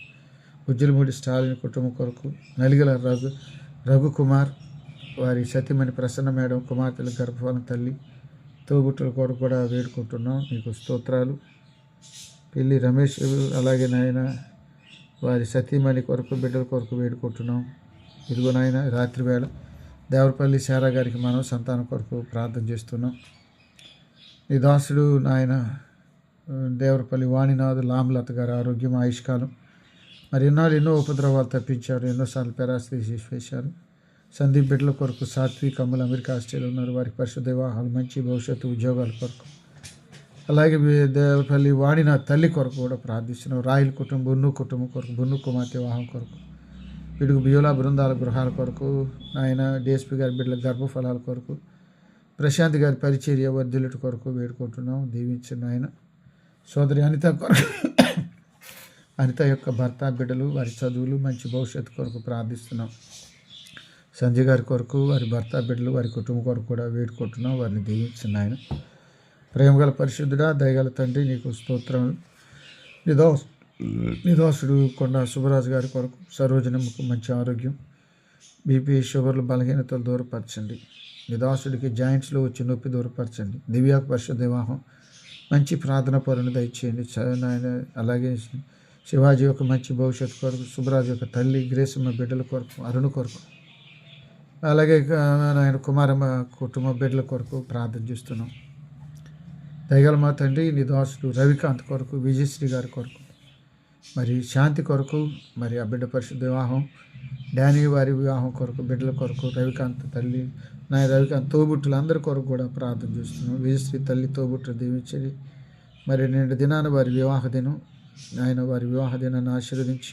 ఉజ్జలమూడి స్టాలిన్ కుటుంబం కొరకు, నలిగల రఘుకుమార్ వారి సతీమణి ప్రసన్న మేడం, కుమార్తెల గర్భఫలం, తల్లి, తోబుట్టుల కొరకు కూడా వేడుకుంటున్నాం. నీకు స్తోత్రాలు. పిల్లి రమేష్ అలాగే నాయన వారి సతీమణి కొరకు, బిడ్డల కొరకు వేడుకుంటున్నాం. ఇదిగో నాయన రాత్రి వేళ దేవరపల్లి శారా గారికి మనం సంతానం కొరకు ప్రార్థన చేస్తున్నాం. నీ దాసుడు నాయన దేవరపల్లి వాణినాథ్ లాంలత గారి ఆరోగ్యం, ఆయుష్కాలం. మరి ఎన్నో ఉపద్రవాలు తప్పించారు, ఎన్నోసార్లు పెరాసి వేశారు. సందీప్ బిడ్డల కొరకు, సాత్విక్ అమ్ములు అమెరికా ఆస్ట్రేలియా ఉన్నారు, వారికి పరిశుద్ధ వివాహాలు, మంచి భవిష్యత్తు, ఉద్యోగాల కొరకు. అలాగే దేవరపల్లి వాణినాథ్ తల్లి కొరకు కూడా ప్రార్థిస్తున్నాం. రాయల్ కుటుంబం, బున్ను కుటుంబం కొరకు, బున్ను కుమార్తె వివాహం కొరకు, పిడుగు బియోలా బృందాల గృహాల కొరకు, ఆయన డిఎస్పీ గారి బిడ్డల గర్భఫలాల కొరకు, ప్రశాంత్ గారి పరిచర్య వర్ధిల్లుట కొరకు వేడుకుంటున్నాం. దీవించిన ఆయన సోదరి అనిత కొరకు, అనిత యొక్క భర్త, బిడ్డలు, వారి చదువులు, మంచి భవిష్యత్తు కొరకు ప్రార్థిస్తున్నాం. సంజయ్ గారి కొరకు, వారి భర్త, బిడ్డలు, వారి కుటుంబం కొరకు కూడా వేడుకుంటున్నాం. వారిని దీవించిన ఆయన ప్రేమగల పరిశుద్ధుడా, దయగల తండ్రి నీకు స్తోత్రం. నీ నీ దాసుడు కొండ సుబ్బరాజు గారి కొరకు సరోజనమ్మకు మంచి ఆరోగ్యం, బీపీ షుగర్లు బలహీనతలు దూరపరచండి. నీ దాసుడికి జాయింట్స్లో వచ్చి నొప్పి దూరపరచండి. దివ్యాకు పరిశుద్ధ వివాహం మంచి ప్రార్థన పరుని దయచేయండి నాయన. అలాగే శివాజీ యొక్క మంచి భవిష్యత్తు కొరకు, సుబ్బరాజు యొక్క తల్లి గ్రేసమ్మ బిడ్డల కొరకు, అరుణ్ కొరకు, అలాగే ఆయన కుమారమ్మ కుటుంబ బిడ్డల కొరకు ప్రార్థన చేస్తున్నాం. దయగల మా తండ్రి నీ దాసుడు రవికాంత్ కొరకు, విజయశ్రీ గారి కొరకు, మరి శాంతి కొరకు, మరి ఆ బిడ్డ పరిశుద్ధ వివాహం, డానీ వారి వివాహం కొరకు, బిడ్డల కొరకు, రవికాంత్ తల్లి నాయ రవికాంత్ తోబుట్టులు అందరి కొరకు కూడా ప్రార్థన చేస్తున్నాం. విజయశ్రీ తల్లి తోబుట్టులు దీవించండి. మరి నిండు దినాన వారి వివాహ దినం, ఆయన వారి వివాహ దినాన్ని ఆశీర్వదించి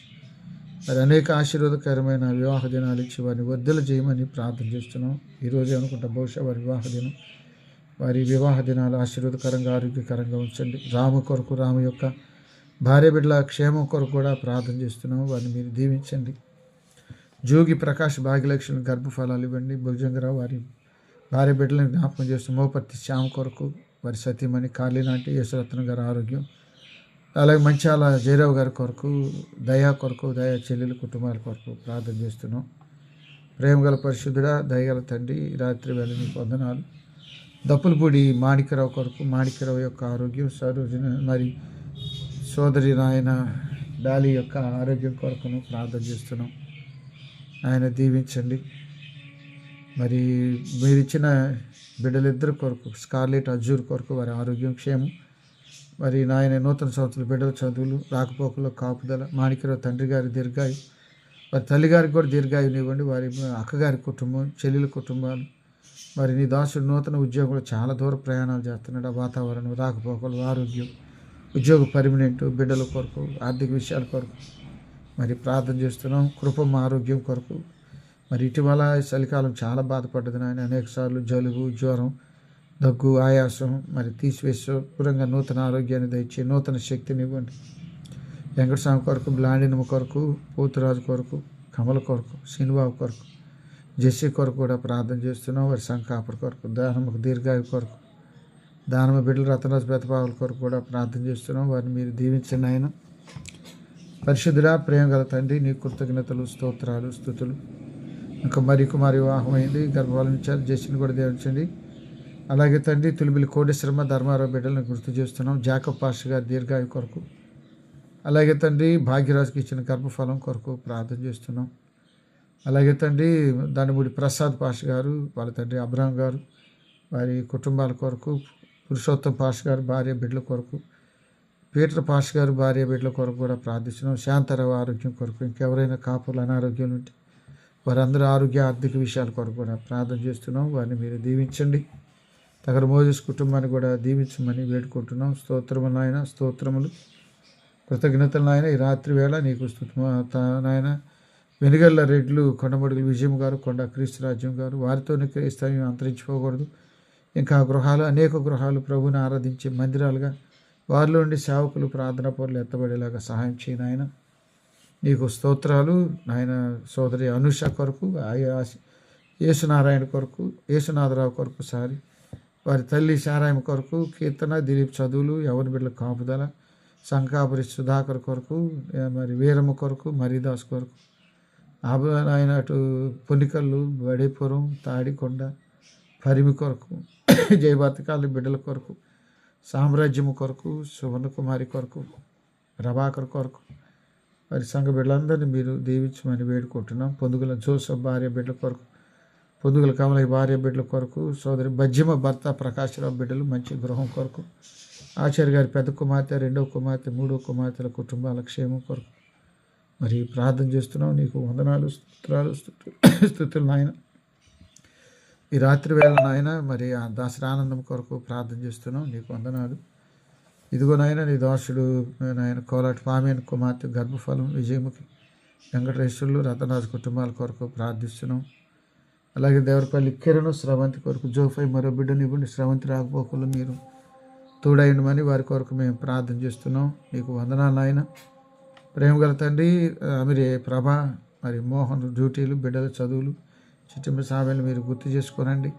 మరి అనేక ఆశీర్వాదకరమైన వివాహ దినాలు ఇచ్చి వారిని వర్ధలు చేయమని ప్రార్థన చేస్తున్నాం. ఈరోజే అనుకుంటా బహుశా వారి వివాహ దినం. వారి వివాహ దినాలు ఆశీర్వాదకరంగా ఆరోగ్యకరంగా ఉంచండి. రాము కొరకు, రాము యొక్క భార్య బిడ్డల క్షేమం కొరకు కూడా ప్రార్థన చేస్తున్నాం. వారిని మీరు దీవించండి. జోగి ప్రకాష్ భాగ్యలక్ష్మి గర్భఫలాలు ఇవ్వండి. భుజంగరావు వారి భార్య బిడ్డలను జ్ఞాపకం చేస్తూ మోపర్తి శ్యామ కొరకు, వారి సతీమణి కాళీనాటి యేసురత్న గారి ఆరోగ్యం, అలాగే మంచాల జయరావు గారి కొరకు, దయా కొరకు, దయా చెల్లెల కుటుంబాల కొరకు ప్రార్థన చేస్తున్నాం. ప్రేమగల పరిశుద్ధుడా, దయగల తండ్రి, రాత్రి వేళ నీకు వందనాలు. దప్పులపూడి మాణిక్యరావు కొరకు, మాణిక్యరావు యొక్క ఆరోగ్యం, సరోజన మరి సోదరి నాయన డాలి యొక్క ఆరోగ్యం కొరకును ప్రార్థన చేస్తున్నాం. ఆయన దీవించండి. మరి మీరిచ్చిన బిడ్డలిద్దరి కొరకు, స్కార్లెట్ అజ్జూర్ కొరకు వారి ఆరోగ్యం క్షేమం, మరి నాయన నూతన సంవత్సరాల బిడ్డల చదువులు, రాకపోకల్లో కాపుదల, మాణిక్యరావు తండ్రి గారి దీర్ఘాయు, వారి తల్లిగారికి కూడా దీర్ఘాయునివ్వండి. వారి అక్కగారి కుటుంబం, చెల్లెల కుటుంబాలు, మరి నీ దాసుడు నూతన ఉద్యోగంలో చాలా దూర ప్రయాణాలు చేస్తున్నాడు. ఆ వాతావరణం, రాకపోకలు, ఆరోగ్యం, ఉద్యోగ పర్మనెంట్, బిడ్డల కొరకు, ఆర్థిక విషయాల కొరకు మరి ప్రార్థన చేస్తున్నాం. కృపమ్మ ఆరోగ్యం కొరకు, మరి ఇటీవల చలికాలం చాలా బాధపడ్డది నాయన. అనేకసార్లు జలుబు, జ్వరం, దగ్గు, ఆయాసం మరి తీసివేసి పూర్వంగా నూతన ఆరోగ్యాన్ని దయచి నూతన శక్తిని ఇవ్వండి. వెంకటస్వామి కొరకు, బ్లాండినమ్మ కొరకు, పోతురాజు కొరకు, కమల కొరకు, శ్రీనిబాబు కొరకు, జెస్సీ కొరకు కూడా ప్రార్థన చేస్తున్నాం. వారి సంకాపర్ కొరకు, దానమ్మకు దీర్ఘాయు కొరకు, దానమ్మ బిడ్డలు రతనరాజు ప్రతిభావుల కొరకు కూడా ప్రార్థన చేస్తున్నాం. వారిని మీరు దీవించండి ఆయన. పరిశుద్ధుడా, ప్రేమ గల తండ్రి, నీ కృతజ్ఞతలు, స్తోత్రాలు, స్తుతులు. ఇంకా మరి కుమారి వివాహం అయింది, గర్భఫలం ఇచ్చారు, జెస్సీని కూడా దీవించండి. అలాగే తండ్రి తులిబిలి కోటేశ్వరమ్మ ధర్మారావు బిడ్డలను గుర్తు చేస్తున్నాం. జాకబ్ పాస్టర్ గారి దీర్ఘాయు కొరకు, అలాగే తండ్రి భాగ్యరాజుకి ఇచ్చిన గర్భఫలం కొరకు ప్రార్థన చేస్తున్నాం. అలాగే తండ్రి దానిమూడి ప్రసాద్ పాస్టర్ గారు, వాళ్ళ తండ్రి అబ్రహం గారు, వారి కుటుంబాల కొరకు, పురుషోత్తం పాస్టర్ గారు భార్య బిడ్డల కొరకు, పీటర్ పాస్టర్ గారు భార్య బిడ్డల కొరకు కూడా ప్రార్థిస్తున్నాం. శాంతారావు ఆరోగ్యం కొరకు, ఇంకెవరైనా కాపులు అనారోగ్యాలు ఉంటే వారందరూ ఆరోగ్య ఆర్థిక విషయాల కొరకు కూడా ప్రార్థన చేస్తున్నాం. వారిని మీరు దీవించండి. తగర మోజెస్ కుటుంబాన్ని కూడా దీవించమని వేడుకుంటున్నాం. స్తోత్రములు నాయన, స్తోత్రములు, కృతజ్ఞతలు నాయన. ఈ రాత్రి వేళ నీకు నాయన. వెనుగల్ల రెడ్లు, కొండమడుగులు విజయం గారు, కొండ క్రీస్తురాజ్యం గారు, వారితోనే క్రైస్తవ్యం అంతరించిపోకూడదు. ఇంకా గృహాలు, అనేక గృహాలు ప్రభుని ఆరాధించే మందిరాలుగా, వారిలో ఉండి సేవకులు, ప్రార్థన పనులు ఎత్తబడేలాగా సహాయం చేయను ఆయన. నీకు స్తోత్రాలు నాయన. సోదరి అనుష కొరకు, యేసునారాయణ కొరకు, యేసునాథరావు కొరకు సారి, వారి తల్లి శారాయమ కొరకు, కీర్తన, దిలీప్ చదువులు, యవన బిడ్డల కాపుదల, సంకాపురి సుధాకర్ కొరకు, మరి వీరమ్మ కొరకు, మరీదాస్ కొరకు, ఆయన అటు పొన్నికల్లు, బడేపురం, తాడికొండ, పరిమి కొరకు, జయభాతకాల బిడ్డల కొరకు, సామ్రాజ్యము కొరకు, సువర్ణకుమారి కొరకు, ప్రభాకర్ కొరకు, వారి సంఘ బిడ్డలందరినీ మీరు దీవించమని వేడుకుంటున్నాం. పొందుగల జోసఫ్ భార్య బిడ్డల కొరకు, పొందుగల కమలయ్య భార్య బిడ్డల కొరకు, సోదరి బజ్జిమ భర్త ప్రకాశరావు బిడ్డలు మంచి గృహం కొరకు, ఆచార్య గారి పెద్ద కుమార్తె, రెండవ కుమార్తె, మూడవ కుమార్తెల కుటుంబాల క్షేమం కొరకు మరి ప్రార్థన చేస్తున్నాం. నీకు వందనాలు, స్తోత్రాలు, స్తుతులు నాయన. ఈ రాత్రి వేళ నాయన మరి ఆ దాసరానందం కొరకు ప్రార్థన చేస్తున్నాం. నీకు వందనాలు. ఇదిగో నాయన నీ దాసుడు నాయన కోలాటి పామేన్ కుమార్తె గర్భఫలం విజయముఖి, వెంకటేశ్వర్లు, రతనరాజు కుటుంబాల కొరకు ప్రార్థిస్తున్నాం. అలాగే దేవరపల్లి కిరణ్ స్రవంతి కొరకు, జోఫై మరో బిడ్డని ఇవ్వండి. స్రవంతి రాకపోకలు మీరు తోడైండమని వారి కొరకు మేము ప్రార్థన చేస్తున్నాం. నీకు వందనాలు నాయన. ప్రేమగల తండ్రి అమిరే ప్రభ, మరి మోహన్ డ్యూటీలు, బిడ్డల చదువులు, చిట్టింబ సామెలు మీరు గుర్తు చేసుకోనండి.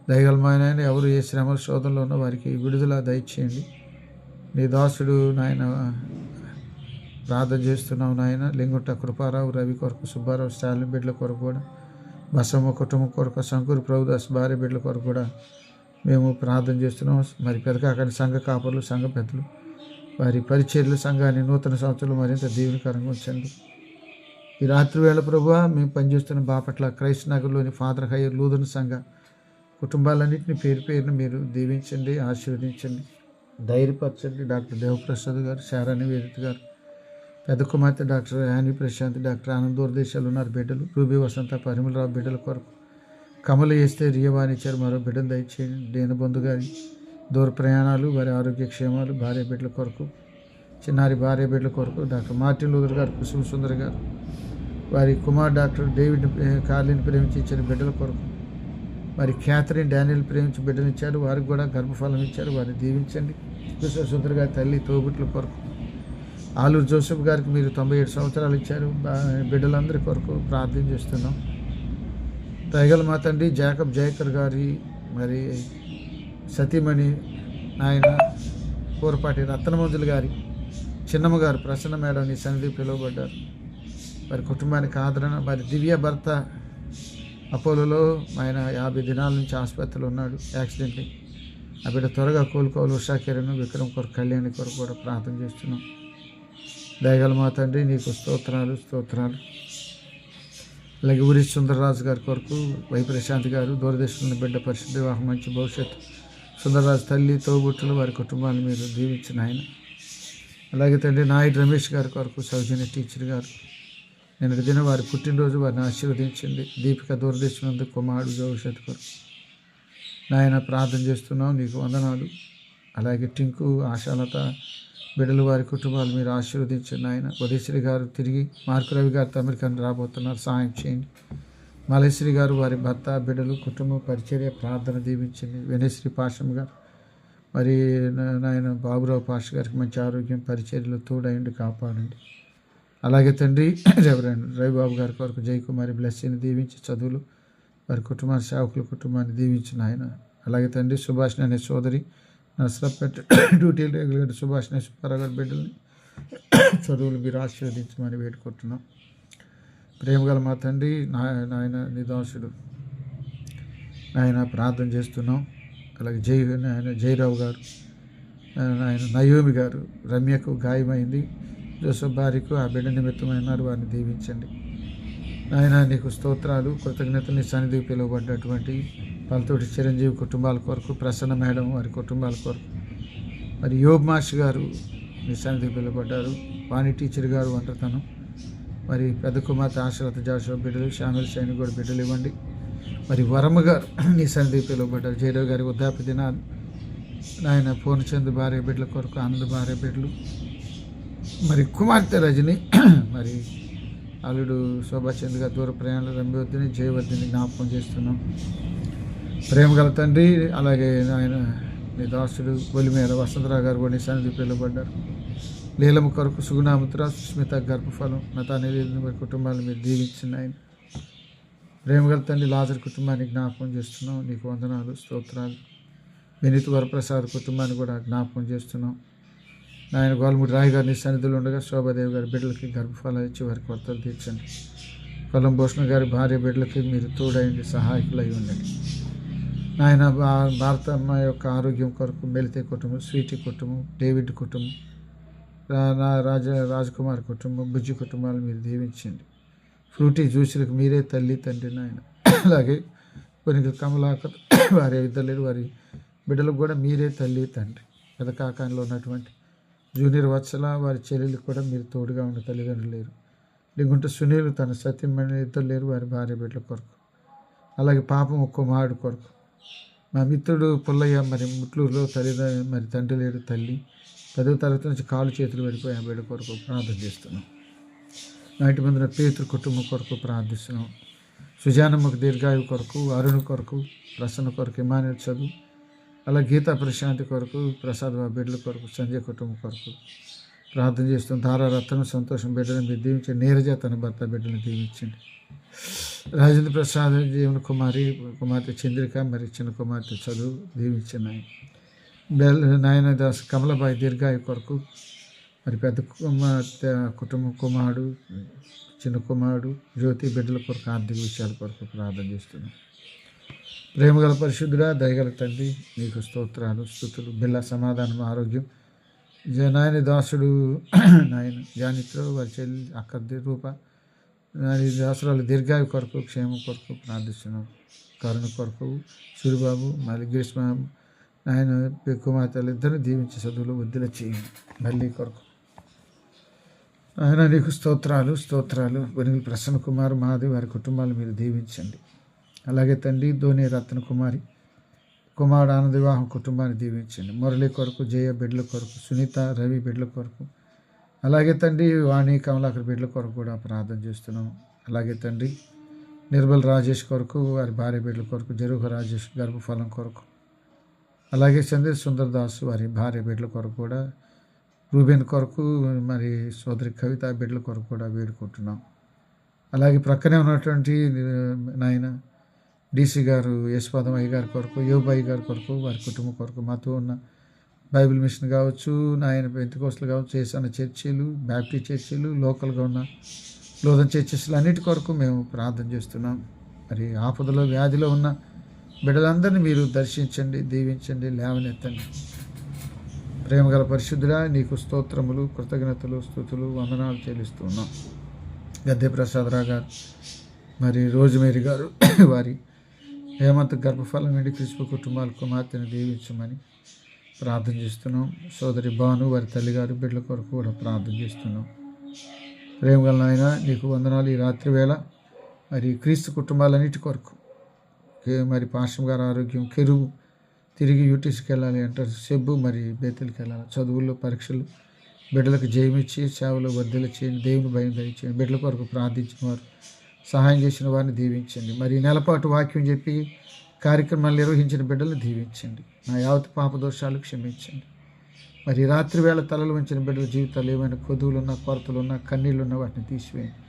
దయగలమైన ఎవరు ఏ శ్రమల శోధనలో ఉన్న వారికి విడుదల దయచేయండి. నీ దాసుడు నాయన ప్రార్థన చేస్తున్నాం నాయన. లింగుంట కృపారావు, రవి కొరకు, సుబ్బారావు, స్టాలిన్ బిడ్డల కొరకు కూడా, బసమ్మ కుటుంబం కొరకు, శంకూరు ప్రభుదాస్ భార్య బిడ్డల కొరకు కూడా మేము ప్రార్థన చేస్తున్నాం. మరి పెదకాకని సంఘ కాపర్లు, సంఘ పెద్దలు, వారి పరిచర్యలు, సంఘాన్ని నూతన సంవత్సరంలో మరింత దీవెనకరంగా ఉంచండి. ఈ రాత్రి వేళ ప్రభువా, మేము పనిచేస్తున్న బాపట్ల క్రైస్ట్ నగర్లోని ఫాదర్ హయ్యర్ లూథరన్ సంఘ కుటుంబాలన్నింటినీ పేరు పేరును మీరు దీవించండి, ఆశీర్వదించండి, ధైర్యపరచండి. డాక్టర్ దేవప్రసాద్ గారు, శారా నివేదిత గారు, పెద్ద కుమార్తె doctor Annie Prashanth, doctor Anand దూరదేశాలు ఉన్నారు బిడ్డలు, రూబీ వసంత, పరిమళరావు బిడ్డల కొరకు, కమల చేస్తే రియవాణిచ్చారు మరో బిడ్డను దయచేయండి. దీనబంధు గారి దూర ప్రయాణాలు, వారి ఆరోగ్య క్షేమాలు, భార్య బిడ్డల కొరకు, చిన్నారి భార్య బిడ్డల కొరకు, డాక్టర్ మార్టిన్ లూథర్ గారు, కుసుమ సుందర్ గారు, వారి కుమార్ డాక్టర్ డేవిడ్ కార్లిన్ ప్రేమించి ఇచ్చిన బిడ్డల కొరకు, మరి క్యాథరిన్ డానియల్ ప్రేమించి బిడ్డలు ఇచ్చారు, వారికి కూడా గర్భఫలం ఇచ్చారు, వారిని దీవించండి. కుసుమ సుందర్ గారి తల్లి తోబుట్ల కొరకు, ఆలూరు జోసెఫ్ గారికి మీరు 97 సంవత్సరాలు ఇచ్చారు, బిడ్డలందరి కొరకు ప్రార్థన చేస్తున్నాం. దయగల మా తండ్రి జాకబ్ జయకర్ గారి మరి సతీమణి నాయన కూరపాటి రత్నమంజులు గారి చిన్నమ్మ గారు, ప్రసన్న మేడం నీ సన్నిధి పిలువబడ్డారు. వారి కుటుంబానికి ఆదరణ, వారి దివ్య భర్త అపోలోలో ఆయన 50 దినాల నుంచి ఆసుపత్రిలో ఉన్నాడు, యాక్సిడెంట్ని. ఆ బిడ్డ త్వరగా కోలుకోవాలి. ఉషా కిరణ్, విక్రమ్ కొరకు, కళ్యాణి కొరకు కూడా ప్రార్థన చేస్తున్నాం. దయగల మా తండ్రి నీకు స్తోత్రాలు. అలాగే ఊరి సుందరరాజు గారి కొరకు, వై ప్రశాంత్ గారు, దూరదేశంలో బిడ్డ పరిశుద్ధ వివాహం, మంచి భవిష్యత్తు, సుందరరాజు తల్లి తోబుట్టులు, వారి కుటుంబాన్ని మీరు దీవించిన ఆయన. అలాగే తండ్రి నాయుడు రమేష్ గారి కొరకు, సౌజన్య టీచర్ గారు, నిన్నటి దిన వారి పుట్టినరోజు, వారిని ఆశీర్వదించండి. దీపిక దూరదేశంలో కుమారుడు భవిష్యత్తు కొరకు నాయన ప్రార్థన చేస్తున్నాం, నీకు వందనాలు. అలాగే టింకు, ఆశాలత బిడ్డలు, వారి కుటుంబాలు మీరు ఆశీర్వదించండి ఆయన. ఉదయశ్రీ గారు తిరిగి మార్కురవి గారితో అమెరికాను రాబోతున్నారు, సహాయం చేయండి. మలేశ్రీ గారు, వారి భర్త, బిడ్డలు, కుటుంబం పరిచర్య ప్రార్థన దీవించండి. వినయశ్రీ పాషం గారు, మరి నాయన బాబురావు పాష గారికి మంచి ఆరోగ్యం, పరిచర్యలు తోడయండి, కాపాడండి. అలాగే తండ్రి రెవరెండ్ రవిబాబు గారి కొరకు జయకుమారి బ్లెస్సీని దీవించి, చదువులు, వారి కుటుంబాన్ని, సేవకుల కుటుంబాన్ని దీవించిన ఆయన. అలాగే తండ్రి సుభాష్ అనే సోదరి నర్సరాపేట డ్యూటీలు రెగ్యులర్ సుభాష్ సుబ్బారావు గారి బిడ్డల్ని చదువులు మీరు ఆశీర్వదించమని వేడుకుంటున్నాం. ప్రేమగల మా తండ్రి నాయన నిదాసుడు నాయన ప్రార్థన చేస్తున్నాం. అలాగే జయరావు గారు, ఆయన నయోమి గారు, రమ్యకు గాయమైంది, జోసఫ్ భార్యకు ఆ బిడ్డ నిమిత్తమైనారు, వారిని దీవించండి. నాయన నీకు స్తోత్రాలు, కృతజ్ఞతలు. నీ సన్నిధికి పిలువబడ్డటువంటి పలతోటి చిరంజీవి కుటుంబాల కొరకు, ప్రసన్న మేడం వారి కుటుంబాల కొరకు, మరి యోబ్ మాష్ గారు నీ సన్నిధికి పిలువబడ్డారు, వాణి టీచర్ గారు ఒంటరితనం, మరి పెద్ద కుమార్తె ఆశ్రత జాషువా బిడ్డలు, షామిల్ షైన్ కూడా బిడ్డలు ఇవ్వండి. మరి వరమ్మ గారు నీ సన్నిధికి పిలువబడ్డారు, జయరావు గారి వృద్ధాప్య దినాలు, నాయన పూర్ణచంద్ర భార్య బిడ్డల కొరకు, ఆనంద భార్య బిడ్డలు, మరి కుమార్తె రజని, మరి అల్లుడు శోభాచంద్ గారి దూర ప్రయాణాలు, రంభివద్దని జయవర్ధిని జ్ఞాపకం చేస్తున్నాం. ప్రేమగల తండ్రి, అలాగే ఆయన నీ దాసుడు బొలిమేర వసంతరావు గారు కూడా నీ సన్నిధి పిలువబడ్డారు. లీలమ్మ కొరకు, సుగుణాముద్ర, సుస్మిత గర్భఫలం, నతానీయుని వారి కుటుంబాలను మీరు దీవించింది ఆయన. ప్రేమగల తండ్రి లాజర్ కుటుంబాన్ని జ్ఞాపకం చేస్తున్నాం, నీకు వందనాలు, స్తోత్రాలు. వినీత్ వరప్రసాద్ కుటుంబాన్ని కూడా జ్ఞాపకం చేస్తున్నాం. ఆయన గోల్ముడి రాయి గారిని సన్నిధులు ఉండగా, శోభాదేవి గారి బిడ్డలకి గర్భఫలాలు ఇచ్చి వారికి కొత్తలు తీర్చండి. కొలంభూషణ గారి భార్య బిడ్డలకి మీరు తోడైండి, సహాయకులై ఉండండి. ఆయన భారతమ్మ యొక్క ఆరోగ్యం కొరకు, మెలితే కుటుంబం, స్వీటీ కుటుంబం, డేవిడ్ కుటుంబం, రాజకుమార్ కుటుంబం, బుజ్జి కుటుంబాలు మీరు దీవించండి. ఫ్రూటీ జ్యూసులకు మీరే తల్లి తండ్రి నాయన. అలాగే కొన్ని కమలాకర్ వారి ఇద్దరు వారి బిడ్డలకు కూడా మీరే తల్లి తండ్రి. పెదకాకంలో ఉన్నటువంటి జూనియర్ వత్సల వారి చెల్లెలకు కూడా మీరు తోడుగా ఉన్న తల్లిదండ్రులు లేరు. లింగుంట సునీల్ తన సత్యమణి ఇద్దరు లేరు, వారి భార్య బిడ్డల కొరకు. అలాగే పాపం కుమారుడు కొరకు, మా మిత్రుడు పుల్లయ్య మరి ముట్లూరులో మరి తండ్రి లేడు, తల్లి 10వ తరగతి నుంచి కాలు చేతులు పడిపోయి ఆ బిడ్డ కొరకు ప్రార్థన చేస్తున్నాం. నాటి మందిన పేతురు కుటుంబం కొరకు ప్రార్థిస్తున్నాం. సుజానమ్మకు దీర్ఘాయు కొరకు, అరుణ్ కొరకు, ప్రసన్న కొరకు, ఇమానుయేల్ చదువు, అలా గీతా ప్రశాంతి కొరకు, ప్రసాద్ బిడ్డల కొరకు, సంజయ్ కుటుంబం కొరకు ప్రార్థన చేస్తాం. తారారత్నం సంతోషం బిడ్డలను మీరు దీవించండి. నీరజ తన భర్త బిడ్డలను దీవించండి. రాజేంద్ర ప్రసాద్ జీవన కుమార్తె చంద్రిక మరి చిన్న కుమార్తె చదువు దీవించండి. నాయన దాస్ కమలబాయి దీర్ఘాయు కొరకు, మరి పెద్ద కుమార్తె కుటుంబ కుమారుడు, చిన్న కుమారుడు, జ్యోతి బిడ్డల కొరకు ఆర్థిక విషయాల కొరకు ప్రార్థన చేస్తున్నాం. ప్రేమగల పరిశుద్ధుడా, దయగల తండ్రి, నీకు స్తోత్రాలు, స్తుతులు. బిళ్ళ సమాధానం, ఆరోగ్యం, నాయన దాసుడు నాయన జానిత్రో వారి చెల్లి అక్కడి రూప నాని దాసురాలు దీర్ఘాయు కొరకు, క్షేమం కొరకు ప్రార్థిస్తున్నాం. కరుణ కొరకు సూరిబాబు, మళ్ళీ గ్రీష్మ నాయన కుమార్తెలు ఇద్దరిని దీవించి చదువులు వద్దుల చేయండి. మళ్ళీ కొరకు ఆయన నీకు స్తోత్రాలు, స్తోత్రాలు. వనిల్ ప్రసన్న కుమార్, మాధవి వారి కుటుంబాలు మీరు దీవించండి. అలాగే తండ్రి ధోని రత్న కుమారి కుమారుడు ఆనంద వివాహం కుటుంబాన్ని దీవించండి. మురళి కొరకు, జయ బిడ్డల కొరకు, సునీత రవి బిడ్డల కొరకు, అలాగే తండ్రి వాణి కమలాకర్ బిడ్డల కొరకు కూడా ప్రార్థన చేస్తున్నాం. అలాగే తండ్రి నిర్మల్ రాజేష్ కొరకు, వారి భార్య బిడ్డల కొరకు, జరుగు రాజేష్ గర్భఫలం కొరకు, అలాగే సందేశ్ సుందర్ దాస్ వారి భార్య బిడ్డల కొరకు కూడా, రూబెన్ కొరకు, మరి సోదరి కవిత బిడ్డల కొరకు కూడా వేడుకుంటున్నాం. అలాగే ప్రక్కనే ఉన్నటువంటి నాయన డీసీ గారు యశ్వాదం అయ్య గారి కొరకు, యోబాయి గారి కొరకు, వారి కుటుంబం కొరకు, మాతో ఉన్న బైబిల్ మిషన్ కావచ్చు, నాయన పెంతెకోస్తలు కావచ్చు, ఏసన్న చర్చీలు, బ్యాప్టిస్ట్ చర్చీలు, లోకల్గా ఉన్న లోదన్ చర్చెస్లు అన్నిటి కొరకు మేము ప్రార్థన చేస్తున్నాం. మరి ఆపదలో వ్యాధిలో ఉన్న బిడ్డలందరినీ మీరు దర్శించండి, దీవించండి, లేవనెత్తండి. ప్రేమగల పరిశుద్ధుడా, నీకు స్తోత్రములు, కృతజ్ఞతలు, స్తుతులు, వందనాలు చెల్లిస్తున్నాం. గద్దె ప్రసాదరావు గారు, మరి రోజ్మేరీ గారు వారి హేమంత్ గర్భఫలం నుండి క్రిస్పు కుటుంబాల కుమార్తెను దీవించమని ప్రార్థన చేస్తున్నాం. సోదరి భాను వారి తల్లిగారు బిడ్డల కొరకు కూడా ప్రార్థన చేస్తున్నాం. ప్రేమగల నాయన నీకు వందనాలు. ఈ రాత్రి వేళ మరి క్రీస్తు కుటుంబాలన్నిటి కొరకు, మరి పాషం గారి ఆరోగ్యం, కెరువు తిరిగి యూటీసీకి వెళ్ళాలి అంటారు, సెబ్బు మరి బేతలకి వెళ్ళాలి, చదువుల్లో పరీక్షలు బిడ్డలకు జయమిచ్చి సేవలో వర్ధలు చేయండి. దేవుని భయం దయచేయండి. బిడ్డల కొరకు ప్రార్థించిన వారు, సహాయం చేసిన వారిని దీవించండి. మరి నెలపాటు వాక్యం చెప్పి కార్యక్రమాలు నిర్వహించిన బిడ్డలను దీవించండి. నా యావత్ పాప దోషాలు క్షమించండి. మరి రాత్రి వేళ తలలు వంచిన బిడ్డల జీవితాలు ఏమైనా కొదువులున్నా, కొరతలున్నా, కన్నీళ్ళున్నా వాటిని తీసివేయండి.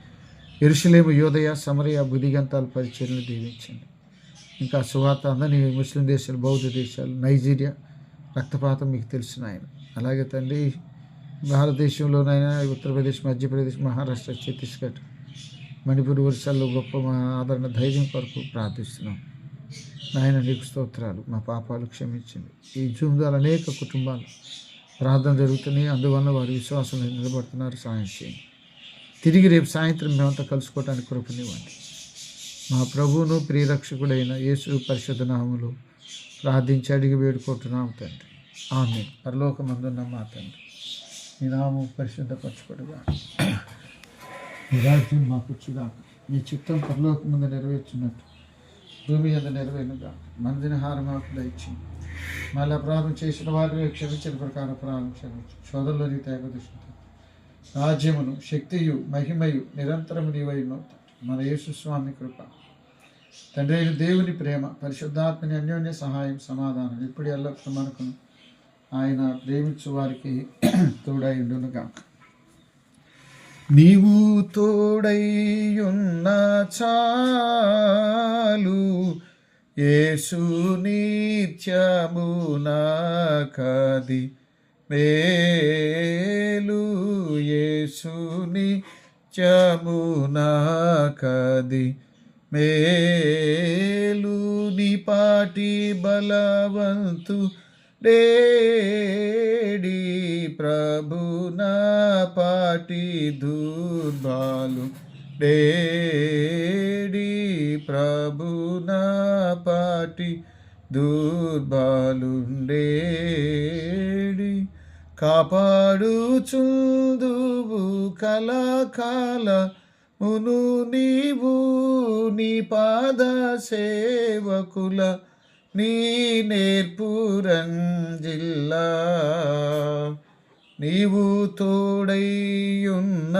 యెరూషలేము, యోదయ, సమరయ, బుదిగంతాల పరిచర్యలను దీవించండి. ఇంకా సువార్త అందని ముస్లిం దేశాలు, బౌద్ధ దేశాలు, నైజీరియా రక్తపాతం మీకు తెలిసిన ఆయన. అలాగే తండ్రి భారతదేశంలోనైనా ఉత్తరప్రదేశ్, మధ్యప్రదేశ్, మహారాష్ట్ర, ఛత్తీస్గఢ్, మణిపూర్, ఒరిస్సాల్లో గొప్ప ఆదరణ, ధైర్యం కొరకు ప్రార్థిస్తున్నాం. నాయన నీకు స్తోత్రాలు. మా పాపాలు క్షమించండి. ఈ జూమ్ ద్వారా అనేక కుటుంబాలు ప్రార్థన జరుగుతున్నాయి, అందువల్ల వారి విశ్వాసంలో నిలబడుతున్నారు. సాయం చేయండి. తిరిగి రేపు సాయంత్రం మేమంతా కలుసుకోవడానికి కృపనివ్వండి. మా ప్రభువును ప్రియరక్షకుడైన యేసు పరిశుద్ధ నామములో ప్రార్థించి అడిగి వేడుకుంటున్నాం తండ్రి. ఆమేన్. పరలోకమందున్న మా తండ్రి, నీ నామం పరిశుద్ధపరచబడుగా, నీ రాజ్యం మాకుచ్చుగా, నీ చిత్తం పరలోకమందు నెరవేర్చున్నట్టు భూమి మీద నెరవేరుగా. మనదినహారం మాకు దయచేయండి. మళ్ళీ అపరాధం చేసిన వారిని క్షమించిన ప్రకారం అపరాధం క్షమించు. శోధనలోని తేగదృష్టితో రాజ్యమును, శక్తియు, మహిమయు నిరంతరము నీవై ఉన్నావు. మన యేసు స్వామి కృప, తండ్రి అయిన దేవుని ప్రేమ, పరిశుద్ధాత్మని అన్యోన్య సహాయం, సమాధానం ఇప్పుడు ఎల్లప్పుడూ మనకు ఆయన ప్రేమించు వారికి తోడైండునుగా. నీవు తోడైయున్న చాలు, యేసు నిత్యము నాకది మేలు, యేసు నిత్యము నాకది మేలు. నీ పాటి బలవంతు డేడి ప్రభు, నా పాటి దుర్బాలు డేడి ప్రభు, నా పాటి దుర్బాలుండేడి. కాపాడుచుందువు కలకాల మును నీవు, నీ పాద సేవకుల నీ నేర్పురంజిల్లా. నీవు తోడైయున్న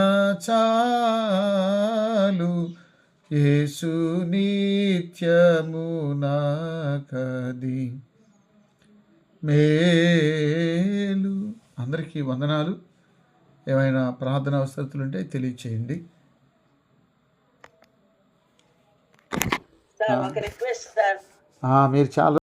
చాలు, యేసు నిత్యము నాకది మేలు. అందరికీ వందనాలు. ఏమైనా ప్రార్థన అవసరతులుంటే తెలియచేయండి. మీరు చాలా